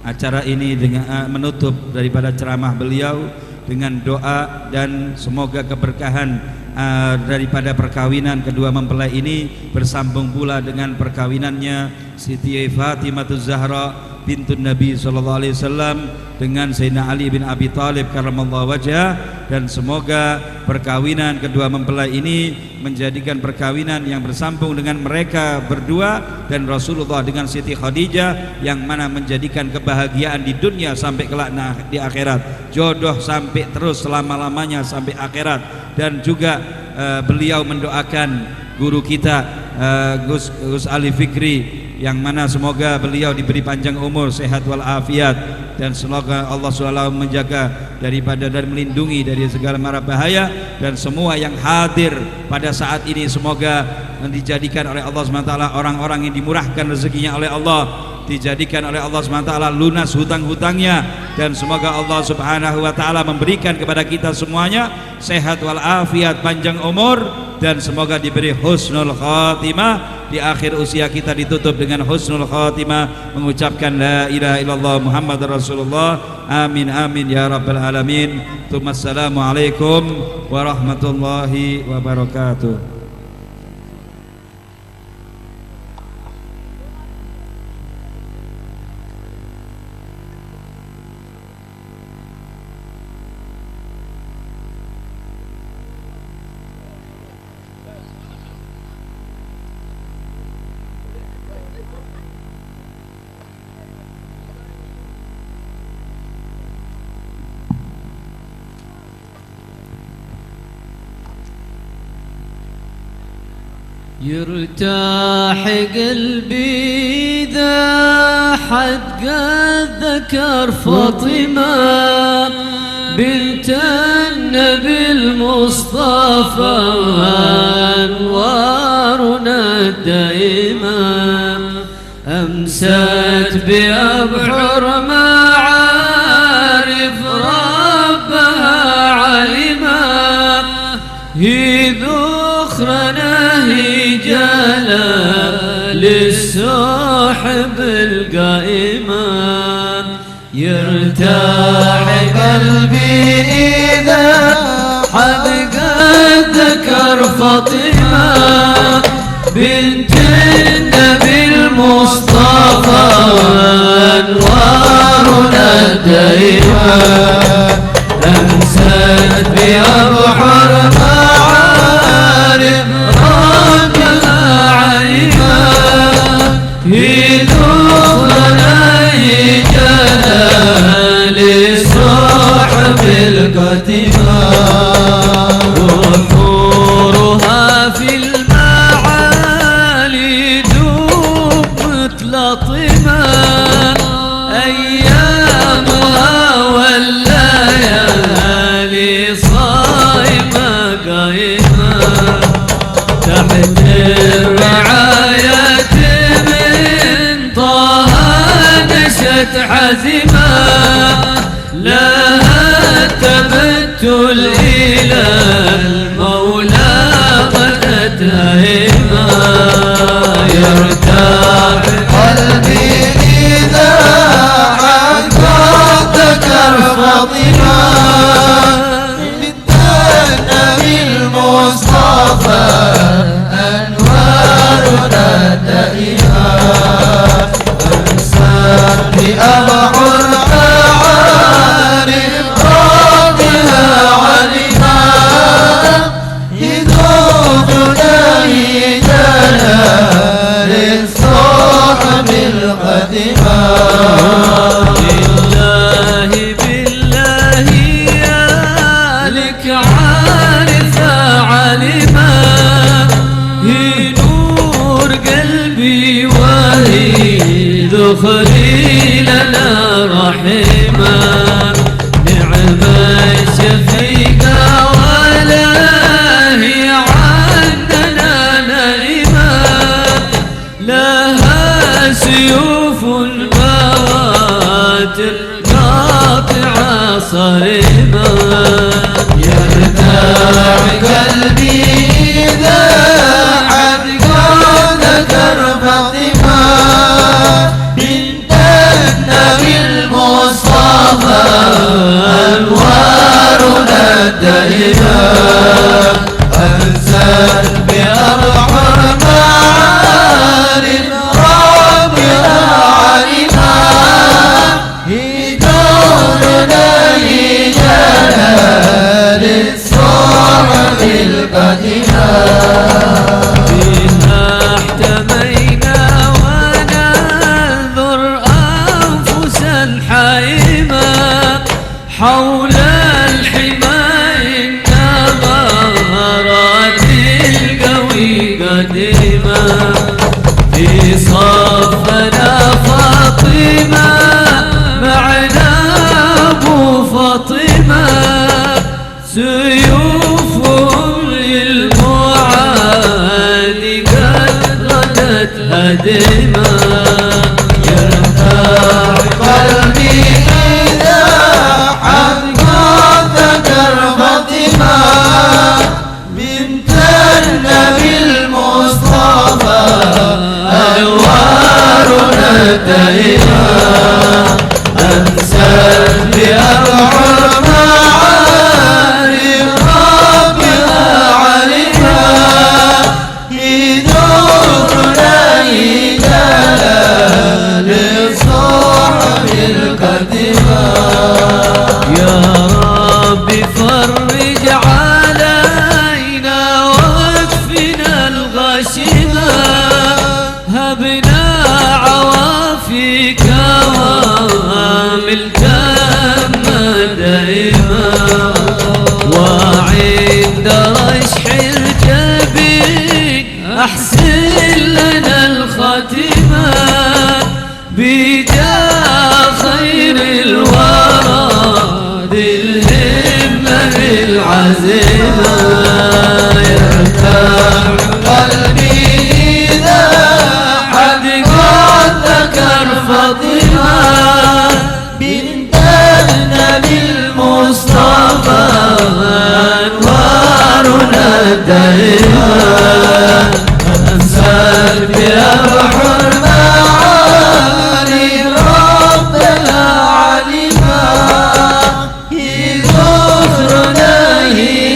acara ini dengan menutup daripada ceramah beliau dengan doa dan semoga keberkahan daripada perkawinan kedua mempelai ini bersambung pula dengan perkawinannya Siti Fatimah Zahra bintun Nabi SAW dengan Sayyidina Ali bin Abi Thalib karramallahu wajhah, dan semoga perkawinan kedua mempelai ini menjadikan perkawinan yang bersambung dengan mereka berdua dan Rasulullah dengan Siti Khadijah, yang mana menjadikan kebahagiaan di dunia sampai kelak di akhirat, jodoh sampai terus selama-lamanya sampai akhirat. Dan juga beliau mendoakan guru kita Gus Ali Fikri, yang mana semoga beliau diberi panjang umur, sehat walafiat, dan semoga Allah SWT menjaga daripada dan melindungi dari segala mara bahaya, dan semua yang hadir pada saat ini semoga dijadikan oleh Allah SWT orang-orang yang dimurahkan rezekinya oleh Allah, dijadikan oleh Allah SWT lunas hutang-hutangnya, dan semoga Allah Subhanahu wa taala memberikan kepada kita semuanya sehat walafiat, panjang umur, dan semoga diberi husnul khatimah. Di akhir usia kita ditutup dengan husnul khatimah mengucapkan la ilaha illallah Muhammad Rasulullah. Amin amin ya rabbal alamin. Assalamualaikum warahmatullahi wabarakatuh. يرتاح قلبي إذا حد قد ذكر فاطمة بنت النبي المصطفى أنوارنا الدائمة أمست بأبحر معارف ربها علما هي ذخرنا هي جلال للسحب القائمة يرتاح قلبي إذا حد قد ذكر فاطمة بنت دائما أمست بأبحر معارف ربها عيما يدخلنا جلال الصحب الكتما ونورها في المعالي دوب متلطمة أيامها والليالي صايمة قايمة تحت الرعاية من طه نشت عزمة لها تبتل إلى المولى غدت هيمة يرتاح قلبي إذا عقدتك الفاطمة بالنبي المصطفى أنوارنا دائما أمسك بأبحر معارف ربها علما يذوقنا جلال الصحب القديمة بالله بالله يا لك عارفة علما هي نور قلبي وهي ذخري لنا رحمة نعم الشفيقة ولا هي عندنا نائمة لها سيوف بواتر قاطعة صارمة يرتاح قلبي إذا عقدتك الفاطمة بنت النبي المصطفى أنوارنا دائما أنزل بأبحر معارف ربها علما يدورنا جلال الصحب القديمة بها احتمينا وننظر أنفسا حائمة حول الحمى إنما غارت القوي قديمة في صفنا فاطمة معنا أبو فاطمة سيوفهم للمعاد قد غدت هدمة يرتاح قلبي إذا عقدتك الفاطمة بنت النبي المصطفى أنوارنا دائما أنزل بأبحر معارف ربها علما يدورنا جلال الصحب القديمة يا رب فرج علينا واكفنا الغشيمة هبنا عوافيك وامل تامة دائما وعند رشح الجبين أحسن لنا الخاتمة بجاه خير الورى ذي الهمة العزيمة يرتاح قلبي إذا عقدتك الفاطمة بنت النبي المصطفى أنوارنا دائما أمسك بأبحر معارف ربها علما يذخرنا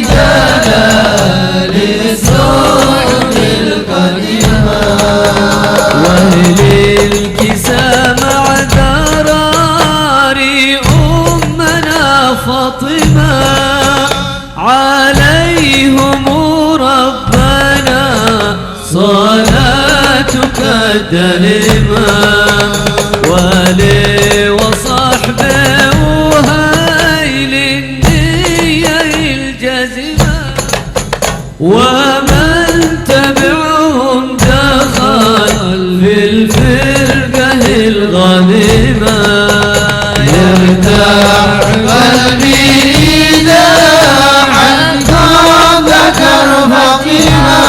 جلال الصحب صلاتك دائما ولي وصحبه وهيل النية الجزمة ومن تبعهم دخل في الفرقة الغنيمة يرتاح قلبي إذا عنكم ذكر فقيما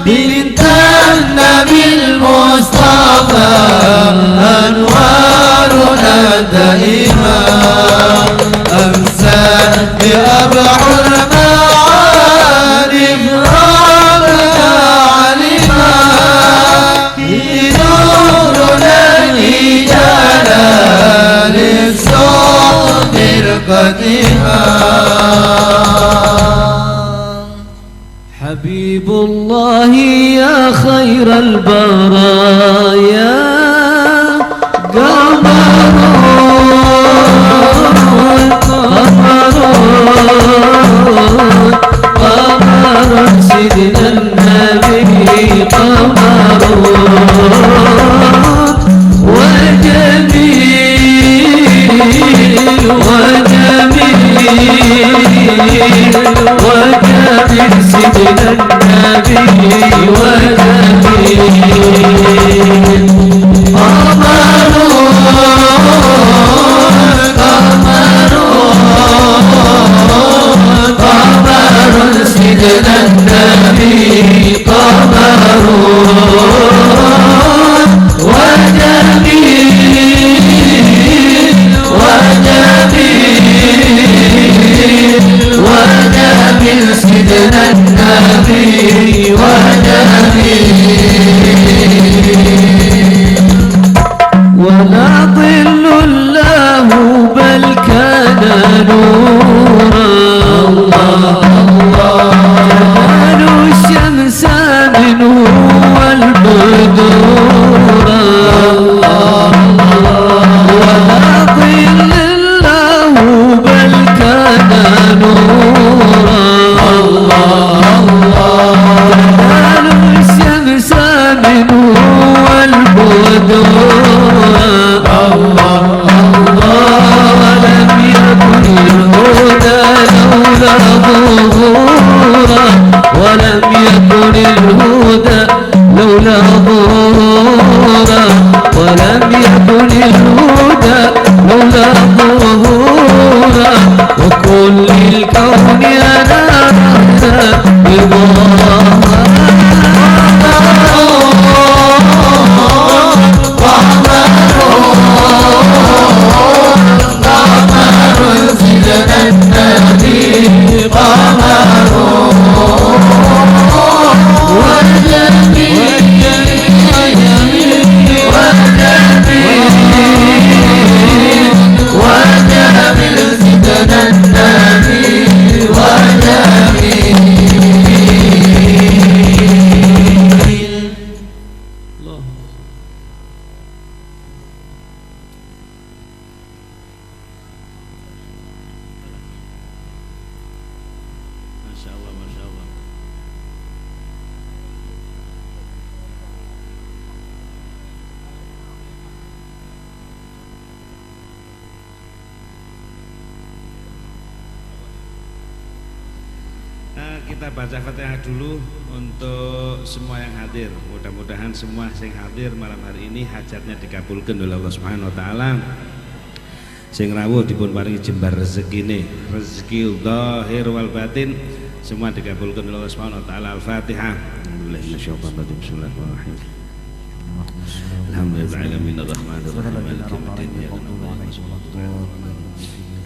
بنت النبي المصطفى أنوارنا دائما أمسى بأبحر المعارف ربنا علما نورنا لجلال الصوت مرقدها حبيب الله يا خير البرايا قمر سيدنا النبي قمر وجميل وجميل سيدنا النبي وجميل قمر سيدنا النبي قمر وجميل وجميل سيدنا النبي وجميل ولا ظل له بل كان نورا جمال الشمس منه والبدورا ولا ظل له بل كان نورا جمال الشمس منه والبدورا ولم يكن الهدى لولا ظهورا ولم يكن الهدى لولا ظهورا ولم يكن الهدى لولا ظهورا وكل الكون أنا Masya Allah, Masya Allah. Kita baca Fatihah dulu untuk semua yang hadir. Mudah-mudahan semua yang hadir malam hari ini hajatnya dikabulkan oleh Allah Subhanahu wa taala. Sing rawuh dipun paringi jembar rezekine, rezeki zahir wal batin semua dikabulkan oleh Allah Subhanahu wa taala. Al-Fatihah. Bismillahirrahmanirrahim. Alhamdulillahirabbil alamin.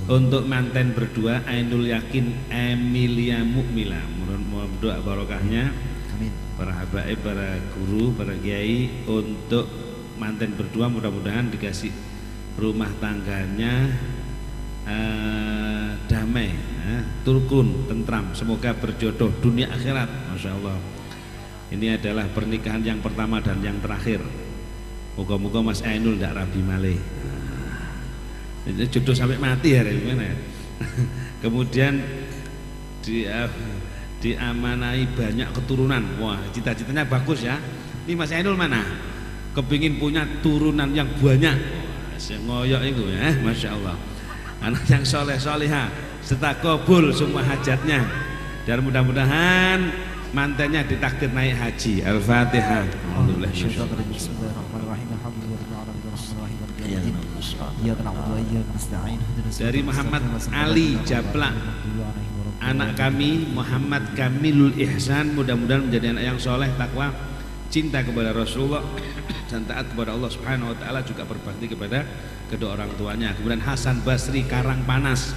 Untuk manten berdua Ainul Yakin Emilia Mukmila, mohon doa barokahnya para habaib, para guru, para kiai untuk manten berdua, mudah-mudahan dikasih rumah tangganya damai, turkun, tentram, semoga berjodoh dunia akhirat. Masya Allah, ini adalah pernikahan yang pertama dan yang terakhir. Moga-moga Mas Ainul tidak rabi malih, jodoh sampai mati ya, gimana? Kemudian diamanai banyak keturunan. Wah, cita-citanya bagus ya. Ini Mas Ainul mana? Kepingin punya turunan yang banyak. Ngoyok itu ya, Masya Allah. Anak yang soleh soleha, serta kabul semua hajatnya. Dan mudah-mudahan mantannya ditakdir naik haji. Al-Fatihah. Alhamdulillah. Dari Muhammad Ali Japlak, anak kami Muhammad Kamilul Ihsan, mudah-mudahan menjadi anak yang soleh, takwa, cinta kepada Rasulullah dan taat kepada Allah Subhanahu wa taala, juga berbakti kepada kedua orang tuanya. Kemudian Hasan Basri Karangpanas,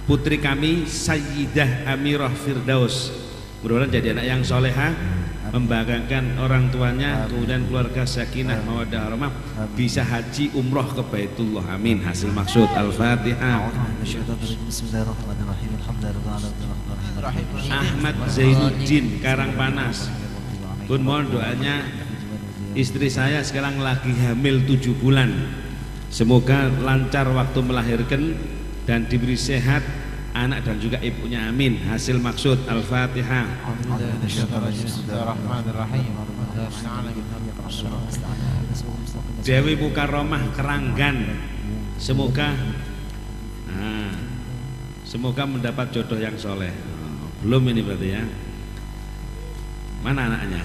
putri kami Sayyidah Amirah Firdaus, mudah-mudahan jadi anak yang soleha, membanggakan orang tuanya, kemudian keluarga sakinah mawaddah warahmah, bisa haji umroh ke Baitullah, amin. Hasil maksud. Al-Fatihah. Ahmad Zainuddin Karangpanas, pun mohon doanya, istri saya sekarang lagi hamil 7 bulan, semoga lancar waktu melahirkan dan diberi sehat anak dan juga ibunya, amin. Hasil maksud. Al-Fatihah. Dewi Mukarramah Keranggan, semoga semoga mendapat jodoh yang soleh. Belum ini berarti ya. Mana anaknya?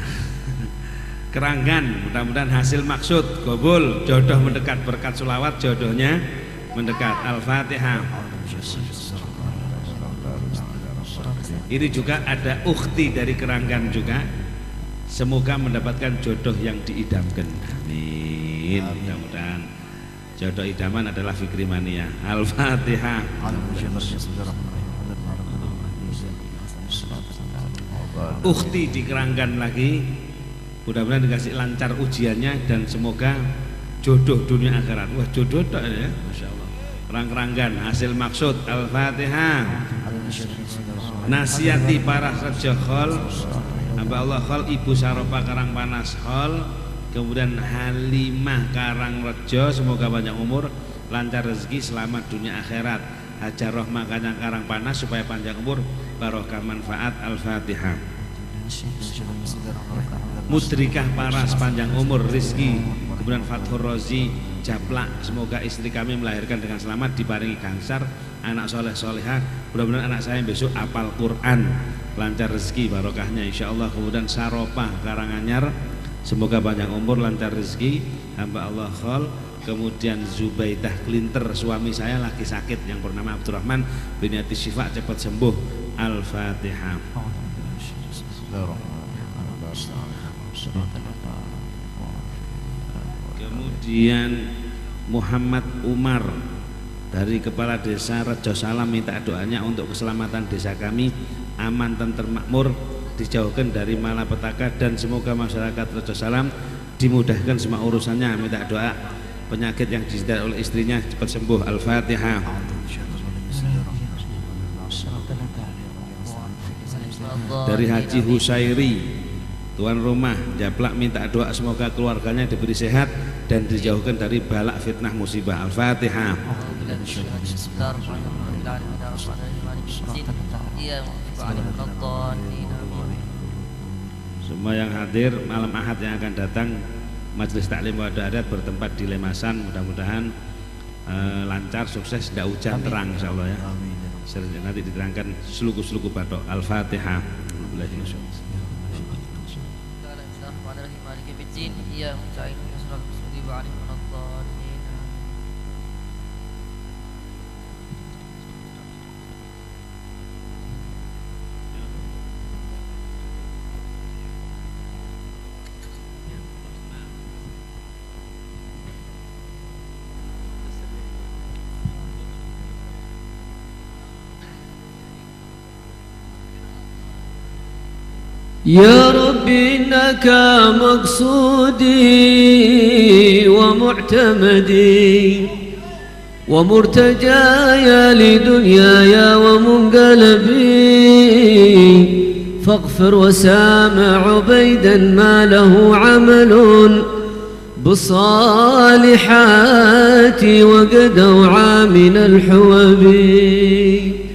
Keranggan, mudah-mudahan hasil maksud kabul, jodoh mendekat, berkat selawat jodohnya mendekat. Al-Fatihah. Ini juga ada ukhti dari Keranggan juga, semoga mendapatkan jodoh yang diidamkan, amin. Mudah-mudahan jodoh idaman adalah Fikri Mania. Al-Fatihah. Ukhti di Keranggan lagi, mudah-mudahan dikasih lancar ujiannya dan semoga jodoh dunia akhirat. Wah, jodoh tak ya, Masya Allah. Keranggan hasil maksud. Al-Fatihah. Nasihati para Rejo Khol, hamba Allah Khol, Ibu Saropa Karangpanas Khol, kemudian Halimah Karangrejo, semoga banyak umur, lancar rezeki, selamat dunia akhirat. Hajar Rohmah Kanyang Karangpanas, supaya panjang umur, barokah manfaat. Al-Fatihah. Mudrikah Paras, panjang umur, rizki. Kemudian Fathur Rozi Japlak, semoga istri kami melahirkan dengan selamat, diparingi gangsar, anak soleh soleha, mudah-mudahan anak saya besok apal Quran, lancar rezeki barokahnya insyaallah. Kemudian Saropa Karanganyar, semoga panjang umur, lancar rezeki, hamba Allah Khol. Kemudian Zubaidah Klinter, suami saya lagi sakit yang bernama Abdurrahman, biniati syifa, cepat sembuh. Al-Fatihah. Kemudian Muhammad Umar dari Kepala Desa Rejo Salam, minta doanya untuk keselamatan desa kami aman, tentrem, makmur, dijauhkan dari malapetaka, dan semoga masyarakat Rejo Salam dimudahkan semua urusannya. Minta doa penyakit yang diderita oleh istrinya cepat sembuh. Al-Fatihah. Dari Haji Husairi, tuan rumah Japlak, minta doa semoga keluarganya diberi sehat dan dijauhkan dari balak, fitnah, musibah. Al-Fatihah. Semua yang hadir malam Ahad yang akan datang, Majelis Taklim Wadah Adat bertempat di Lemasan, mudah-mudahan lancar, sukses, tidak hujan, terang insyaallah ya. Nanti diterangkan seluku-seluku batok. Al-Fatihah. يا ربي إنك مقصودي ومعتمدي ومرتجاي لدنياي ومنقلبي، فاغفر وسامع عبيدا ما له عمل بالصالحات وقد أوعى من الحوبي.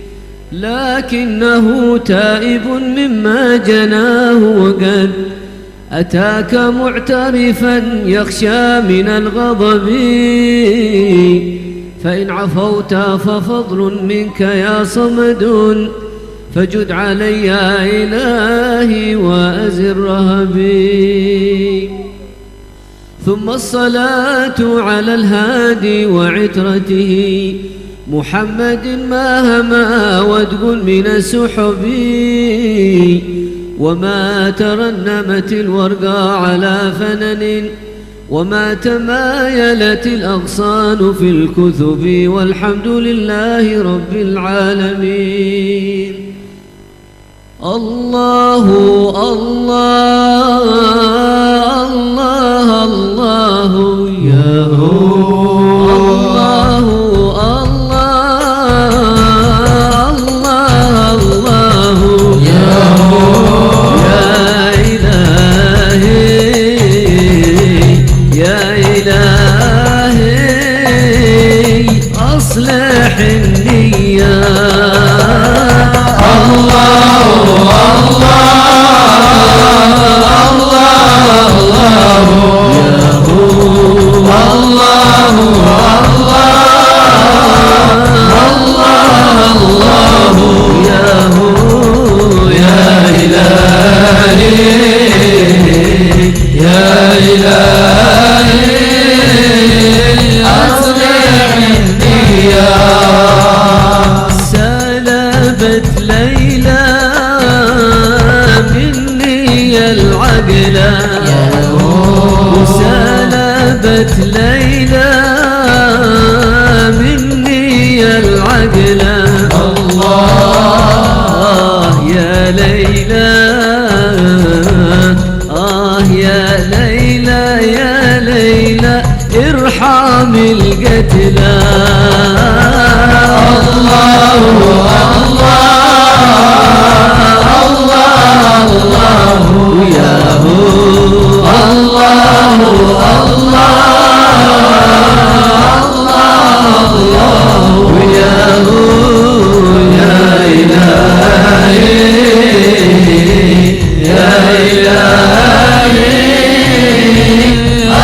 لكنه تائب مما جناه وقد أتاك معترفا يخشى من الغضب فإن عفوت ففضل منك يا صمد فجد علي يا إلهي وأزر رهبي ثم الصلاة على الهادي وعترته محمد ما هما وادق من السحب وما ترنمت الورقة على فنن وما تمايلت الأغصان في الكثب والحمد لله رب العالمين. الله الله الله الله يا الله الله الله الله يا إلهي أصلح النية الله سلبت ليلى مني العقل وسلبت ليلى مني العقل الله يا ليلى يا ليلى يا ليلى ارحم القتلى الله الله الله يا الله الله يا إلهي يا إلهي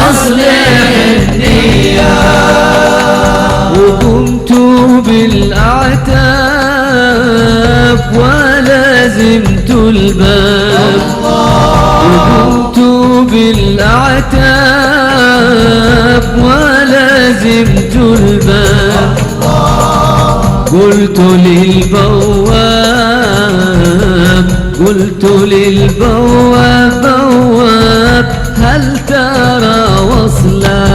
أصلح النية وقمت بالأعتاب ولازمت الباب وقمت بالأعتاب ولازمت الباب قلت للبواب بواب هل ترى وصلا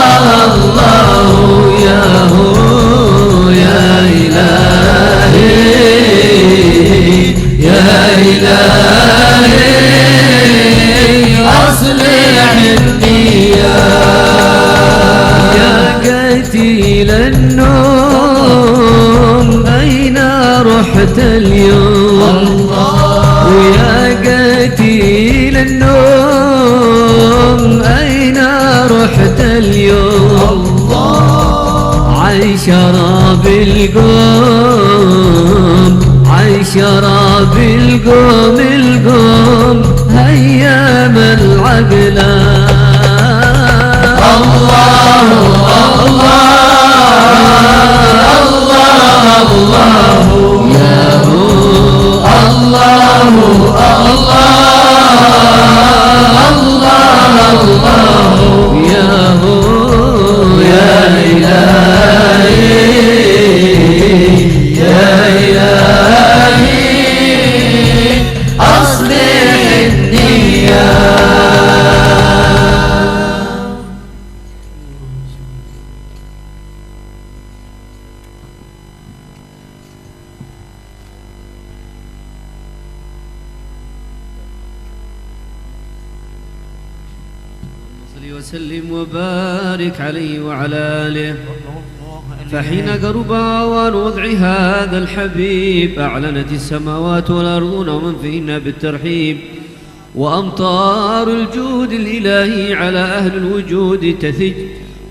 الله يا الله يا إلهي يا إلهي أصلح النية يا قتيل النوم أين رحت اليوم ويا قتيل النوم أين رحت اليوم عن شراب القوم عن شراب القوم هيام العقل الله يا وسلم وبارك عليه وعلى آله فحين قرب أوان وضع هذا الحبيب أعلنت السماوات والأرض ومن فيهن بالترحيب، وأمطار الجود الإلهي على أهل الوجود تثج،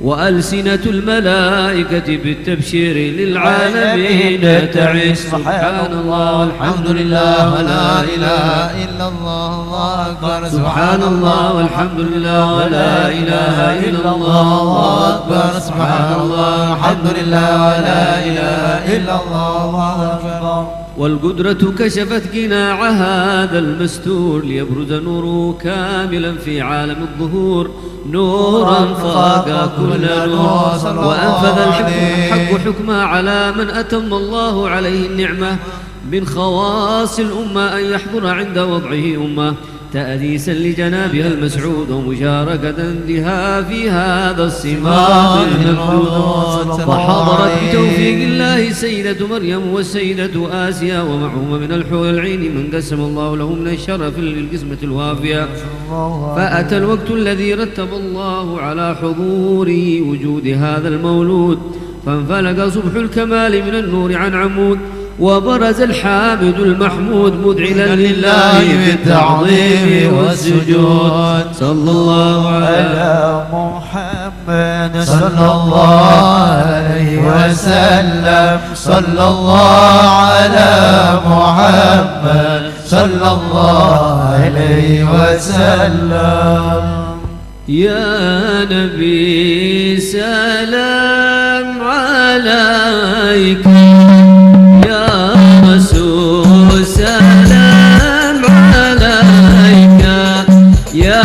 وألسنة الملائكة بالتبشير للعالمين تعش. سبحان الله والحمد لله ولا إله إلا الله، الله أكبر. سبحان الله والحمد لله ولا إله إلا الله، الله أكبر. سبحان الله والحمد لله ولا إله إلا الله، الله أكبر. والقدرة كشفت قناع هذا المستور ليبرز نوره كاملا في عالم الظهور، نورا فاق كل نور، وأنفذ الحق حكما على من أتم الله عليه النعمة. من خواص الأمة أن يحضر عند وضعه أمة تأديسا لجنابها المسعود، ومشاركة لها في هذا الصمام الممدود. فحضرت بتوفيق الله سيدة مريم والسيدة آسيا ومعهما من الحور العين من قسم الله لهم من الشرف للقسمة الوافية. فأتى الوقت الذي رتب الله على حضور وجود هذا المولود، فانفلق صبح الكمال من النور عن عمود، وبرز الحامد المحمود مذعلا لله بالتعظيم والسجود. صلى الله على محمد صلى الله عليه وسلم، صلى الله على محمد صلى الله عليه وسلم. يا نبي سلام عليك، يا رسول سلام عليك، يا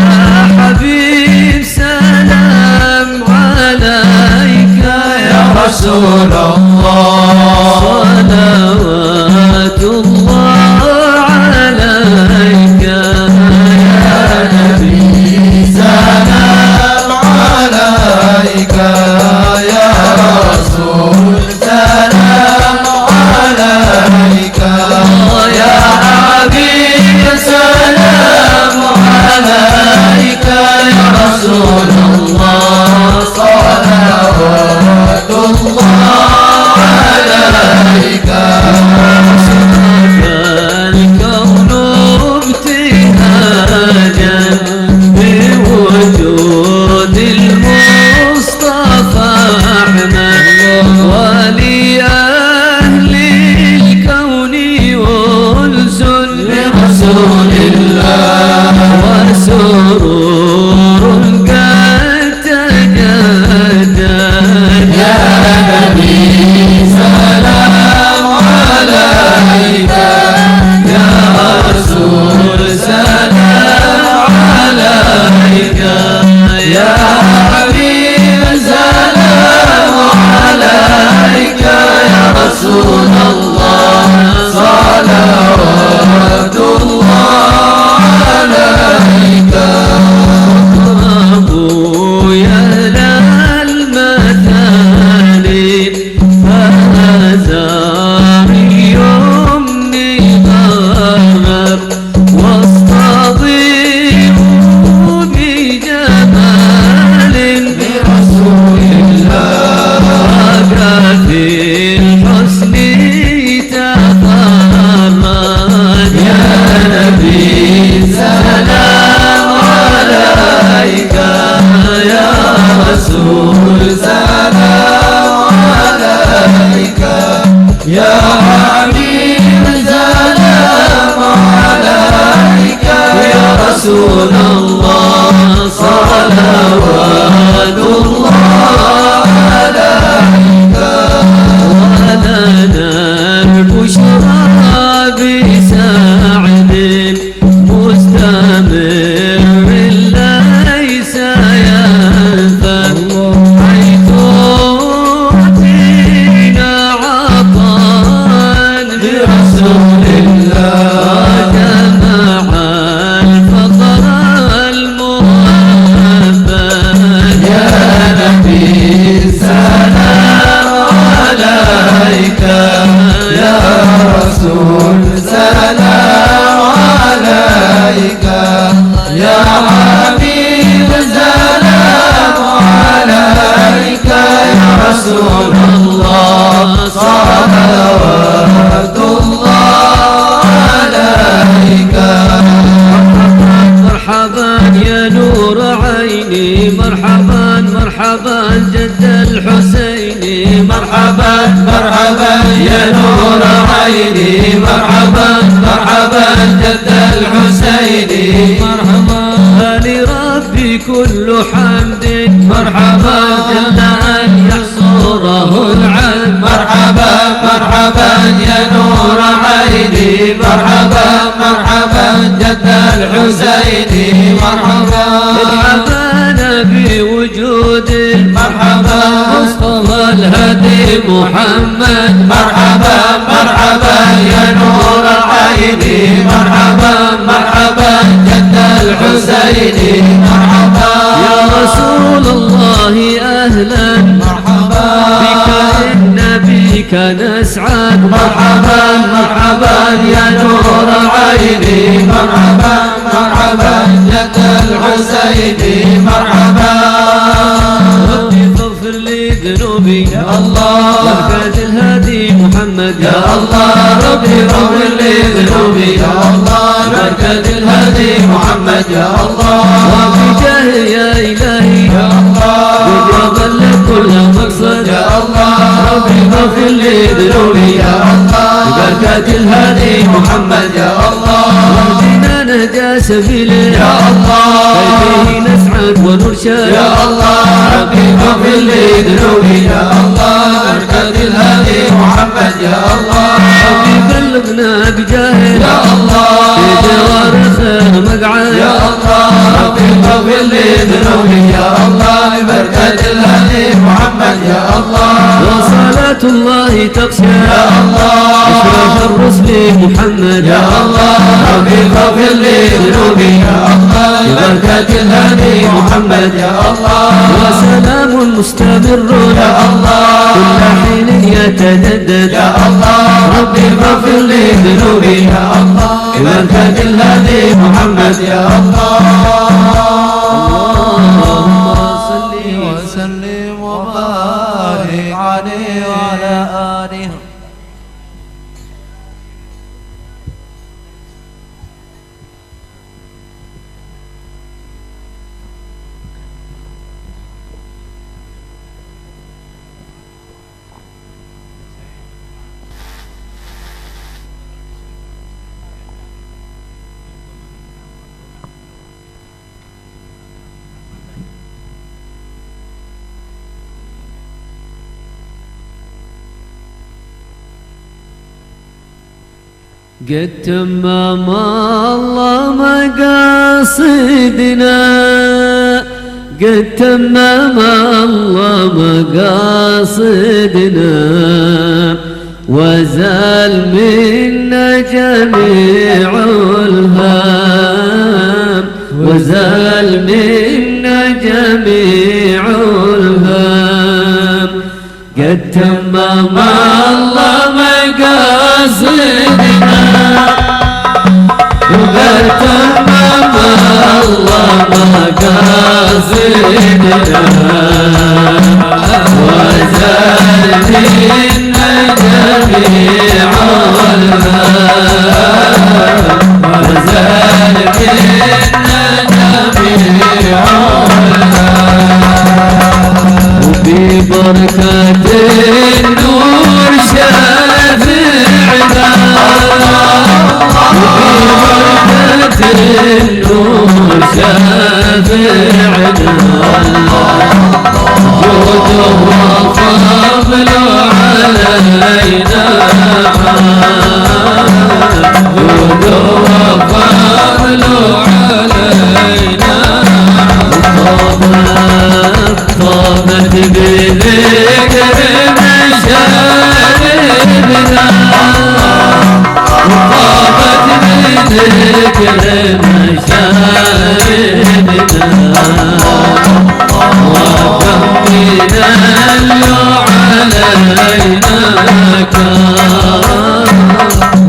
حبيب سلام عليك، يا رسول الله صلوات الله عليك، يا نبي سلام عليك، يا رسول سلام عليك، يا حبيب سلام عليك، يا رسول الله صلوات الله عليك. الكون ابتهاجا بوجود المصطفى أحمد، ولأهل الكون أنس برسول الله، وسرور قد تجدد. يا نبي سلام عليك، يا رسول سلام عليك، يا حبيب سلام عليك، يا رسول الله صلوات الله عليك. اقربوا يا أهل المثاني، فهذا اليمن غرب، واصطضيوا بجمال برسول الله، وكفي الحسن مرحبا مرحبا جد الحسين مرحبا مرحبا يا نور عيني مرحبا مرحبا جد الحسين مرحبا لربي كل حمد مرحبا جل أن يحصره العلم مرحبا مرحبا يا نور عيني مرحبا مرحبا جد الحسين مرحبا مرحبا بوجود مرحبا مصطفى الهدي محمد مرحبا مرحبا يا نور عيني مرحبا مرحبا جد الحسين مرحبا يا رسول الله أهلا مرحبا بك إن بك نسعد مرحبا مرحبا يا نور عيني مرحبا مرحبا جد الحسين مرحبا ربي فاغفر لي ذنوبي يا الله بركة الهادي محمد يا الله ربي فاغفر لي ذنوبي يا الله بركة الهادي محمد يا الله وفي جاه يا إلهي يا الله وجابا لكل مقصد يا الله ربي فاغفر لي ذنوبي يا الله بركة الهادي محمد يا الله واهدنا نهجى سبيله يا الله كي به نسعد ونرشد يا الله ربي فاغفر لي ذنوبي يا الله بركة الهادي محمد يا الله ربي بلغنا بجاهه يا الله في جوار خير مقعد يا الله ربي فاغفر لي ذنوبي يا الله بركة الهادي محمد يا الله وصلاة الله تقشى يا الله إشراف الرسل محمد يا الله ربي فاغفر لي ذنوبي يا الله بركة الهادي محمد يا الله وسلام مستمر يا الله كل حين يتجدد يا الله ربي فاغفر لي ذنوبي يا الله بركة الهادي محمد يا الله اللهم صل وسلم وبارك عليه وعلى آله قد تمم الله مقاصدنا قد تمم الله مقاصدنا وزال منا جميع الهام وزال منا جميع الهام قد تمم الله مقاصدنا وقد تمم الله مقاصدنا وزال منا جميع الهام وزال منا جميع الهام وببركة النور شافعنا وببركة النور شافعنا جوده وفضله علينا جوده وفضله علينا طابت بذكر مشاربنا طابت بذكر مشاربنا وكم من علينا كان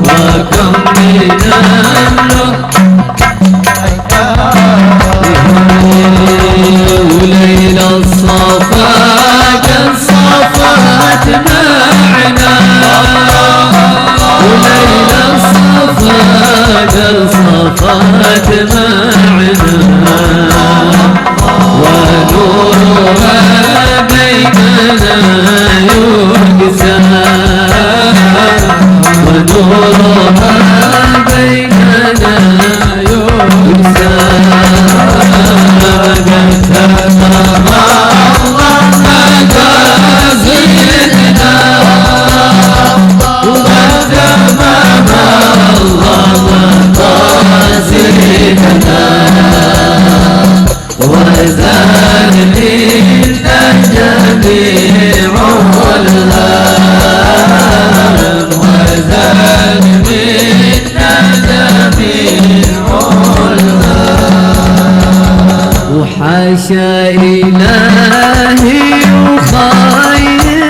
وكم من وليلة الصفا قد صفات معنا وليلة الصفا قد صفات معنا وزال منا جميع الهم وزال منا جميع الهم وحاشا إلهي يخيبنا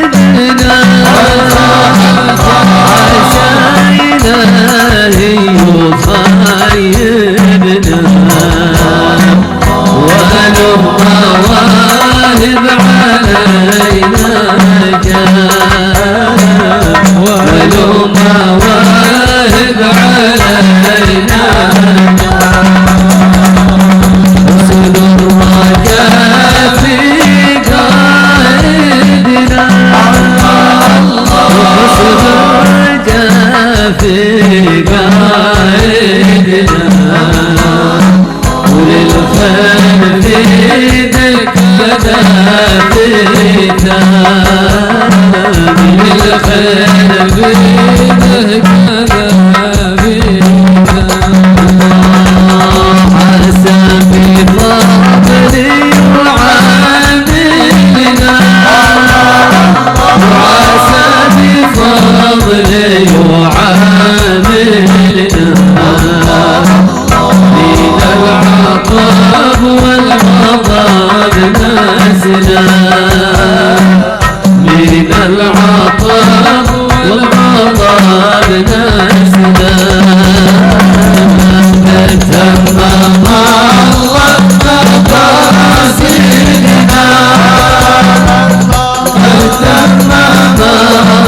حاشا إلهي يخيبنا وله مواهب علينا جاء وله مواهب علينا أسد الرجاء في قائدنا أسد الرجاء في قائدنا وللخير في يدك كذابتنا للخير في يدك كذابتنا عسى بفضل يعاملنا وعسى بفضل يعاملنا من العطاب والغضب نازلا من العطاب والغضب نازلا تمم الله مقاصدنا تمم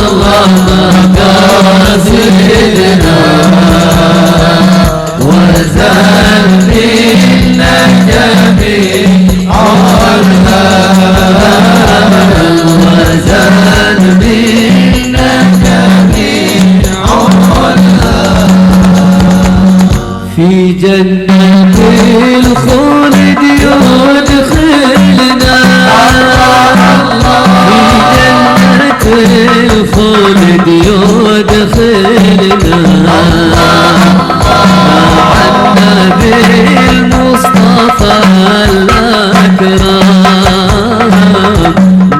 الله مقاصدنا وزال منا جميع الهم وزال منا جميع الهم في جنة الخلد يدخلنا في جنة الخلد يدخلنا بالمصطفى الأكرم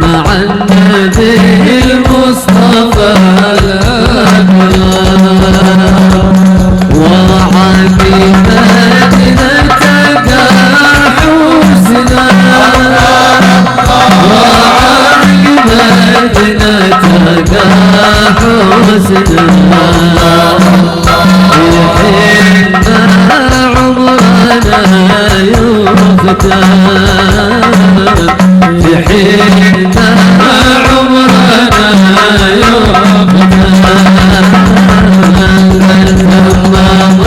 مع النبي المصطفى الأكرم وعاقبتنا تقى حسنا وعاقبتنا تقى حسنا في حين عمرنا يومنا تمم الله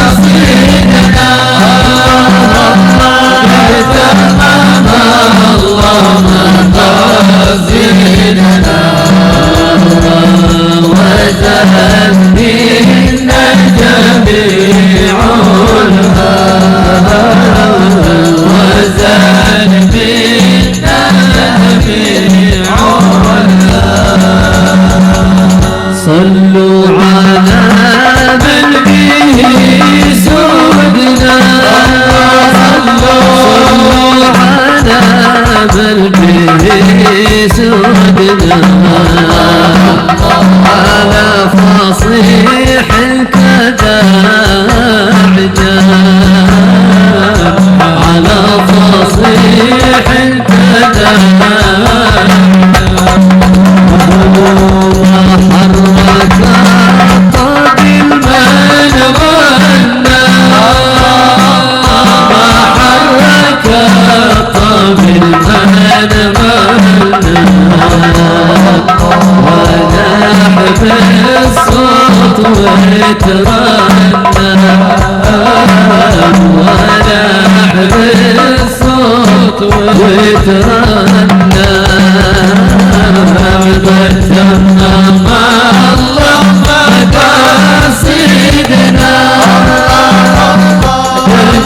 مقاصدنا تمم الله مقاصدنا وزال منا جميع وزال منا جميع صلوا على من به سودنا صلوا على من به سودنا على فصيح كذا عجاب على فصيح كذا وحرك طبيب من غنى وحرك طبيب من غنى ونحب الصوت وترنى ونحب الصوت وترنى تمم الله مقاصدنا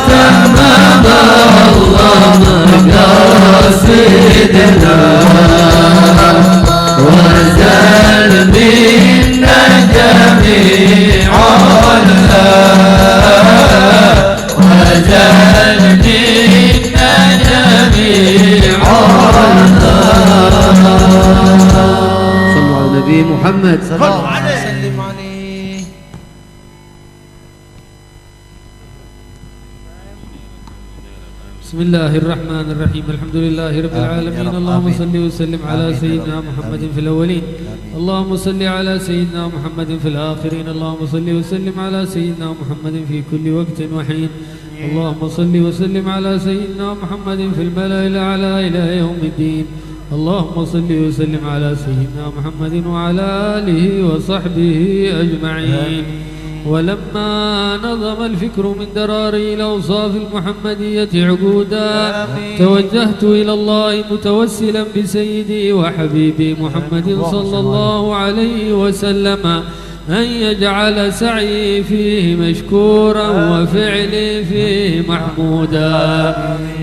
تمم الله مقاصدنا وزال منا جميع الهم وزال محمد. صلوا عليه وسلم عليه. بسم الله الرحمن الرحيم. الحمد لله رب العالمين. اللهم صل وسلم على سيدنا محمد في الأولين. اللهم صل على سيدنا محمد في الآخرين. اللهم صل وسلم على سيدنا محمد في كل وقت وحين. اللهم صل وسلم على سيدنا محمد في الملأ الأعلى إلى يوم الدين. اللهم صل وسلم على سيدنا محمد وعلى آله وصحبه أجمعين. ولما نظم الفكر من دراري الأوصاف المحمدية عقودا توجهت إلى الله متوسلا بسيدي وحبيبي محمد صلى الله عليه وسلم أن يجعل سعي فيه مشكورا وفعلي فيه محمودا،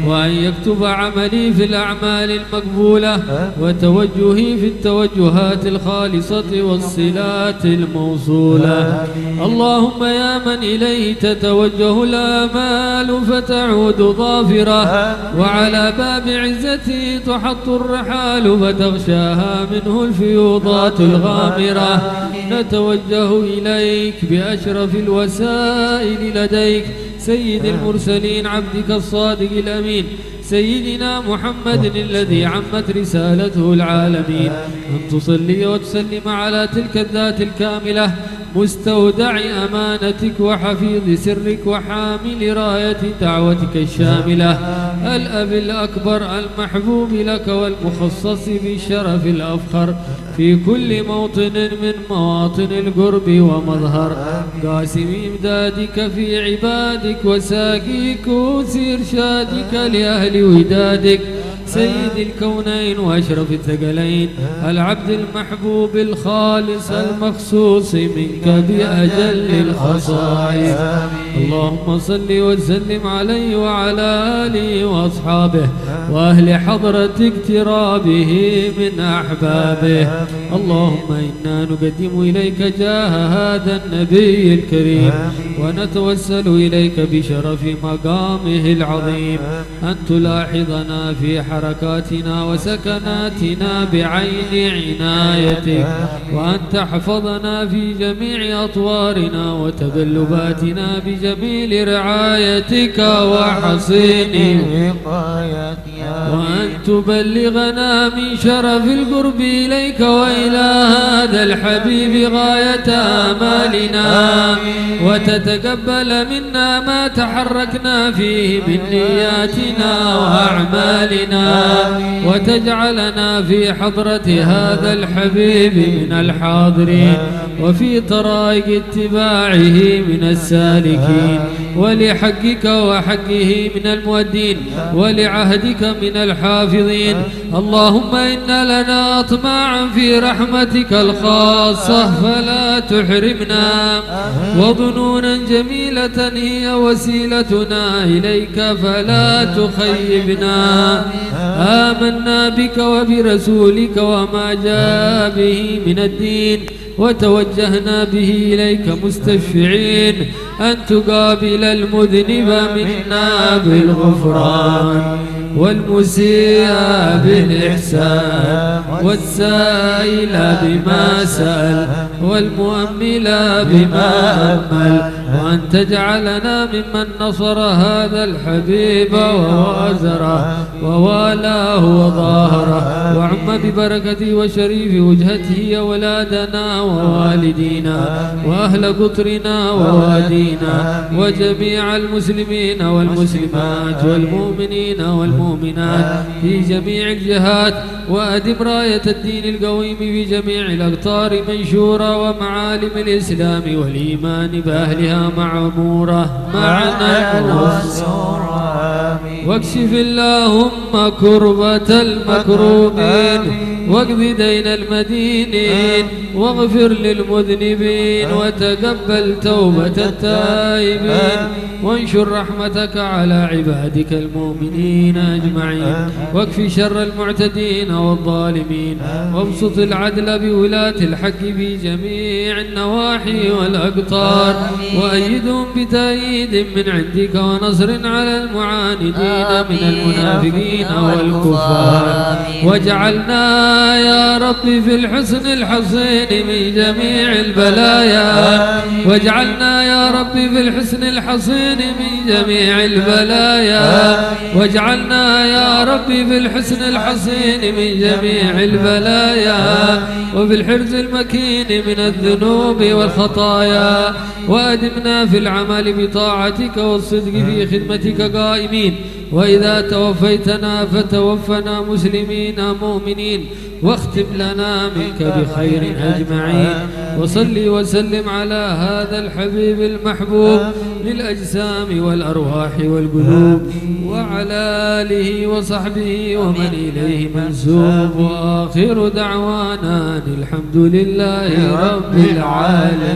وأن يكتب عملي في الأعمال المقبولة وتوجهي في التوجهات الخالصة والصلات الموصولة. اللهم يا من إليه تتوجه الآمال فتعود ظافرة، وعلى باب عزته تحط الرحال فتغشاها منه الفيوضات الغامرة، نتوجه إليك بأشرف الوسائل لديك سيد المرسلين عبدك الصادق الأمين سيدنا محمد الذي عمت رسالته العالمين، أن تصلي وتسلم على تلك الذات الكاملة مستودع أمانتك وحفيظ سرك وحامل راية دعوتك الشاملة، الأب الأكبر المحبوب لك والمخصص بالشرف الأفخر في كل موطن من مواطن القرب ومظهر، قاسم إمدادك في عبادك وساقي كوث إرشادك لأهل ودادك، سيد الكونين وأشرف الثقلين، العبد المحبوب الخالص المخصوص منك بأجل الخصائص. اللهم صل وسلم عليه وعلى آله وأصحابه وأهل حضرة اقترابه من أحبابه. اللهم إنا نقدم إليك جاه هذا النبي الكريم ونتوسل إليك بشرف مقامه العظيم أن تلاحظنا في حركاتنا وسكناتنا بعين عنايتك، وأن تحفظنا في جميع أطوارنا وتقلباتنا بجميل رعايتك وحصين وقايتك، وأن تبلغنا من شرف القرب إليك وإلى هذا الحبيب غاية آمالنا، وتتقبل منا ما تحركنا فيه من نياتنا وأعمالنا، وتجعلنا في حضرة هذا الحبيب من الحاضرين وفي طرائق اتباعه من السالكين، ولحقك وحقه من المؤدين ولعهدك من الحافظين. اللهم إن لنا أطماعا في رحمتك الخاصة فلا تحرمنا، وظنونا جميلة هي وسيلتنا إليك فلا تخيبنا. آمنا بك وبرسولك وما جاء به من الدين، وتوجهنا به إليك مستشفعين أن تقابل المذنب منا بالغفران، والمسيء بالإحسان، والسائل بما سأل، والمؤمل بما أمل، وأن تجعلنا ممن نصر هذا الحبيب ووازره ووالاه وظاهره، وعم ببركته وشريف وجهته أولادنا ووالدينا وأهل قطرنا ووادينا وجميع المسلمين والمسلمات والمؤمنين والمؤمنات في جميع الجهات، وأدم راية الدين القويم في جميع الأقطار منشورة، ومعالم الإسلام والإيمان بأهلها معمورة معنا ومنصورة. واكشف اللهم كربة المكروبين، واقض دين المدينين، واغفر للمذنبين، وتقبل توبة التائبين، وانشر رحمتك على عبادك المؤمنين أجمعين واكف شر المعتدين والظالمين وابسط العدل بولاة الحق في جميع النواحي والأقطار وأيدهم بتأييد من عندك ونصر على المعاندين من المنافقين والكفار واجعلنا يا رب في الحسن الحصين من جميع البلايا واجعلنا يا رب في الحسن الحصين من جميع البلايا واجعلنا يا رب في الحسن الحصين من جميع البلايا وفي الحرز المكين من الذنوب والخطايا وأدمنا في العمل بطاعتك والصدق في خدمتك قائمين وإذا توفيتنا فتوفنا مسلمين مؤمنين واختم لنا منك بخير أجمعين وصل وسلم على هذا الحبيب المحبوب للأجسام والأرواح والقلوب وعلى آله وصحبه ومن إليه منسوب وآخر دعوانا الحمد لله رب العالمين.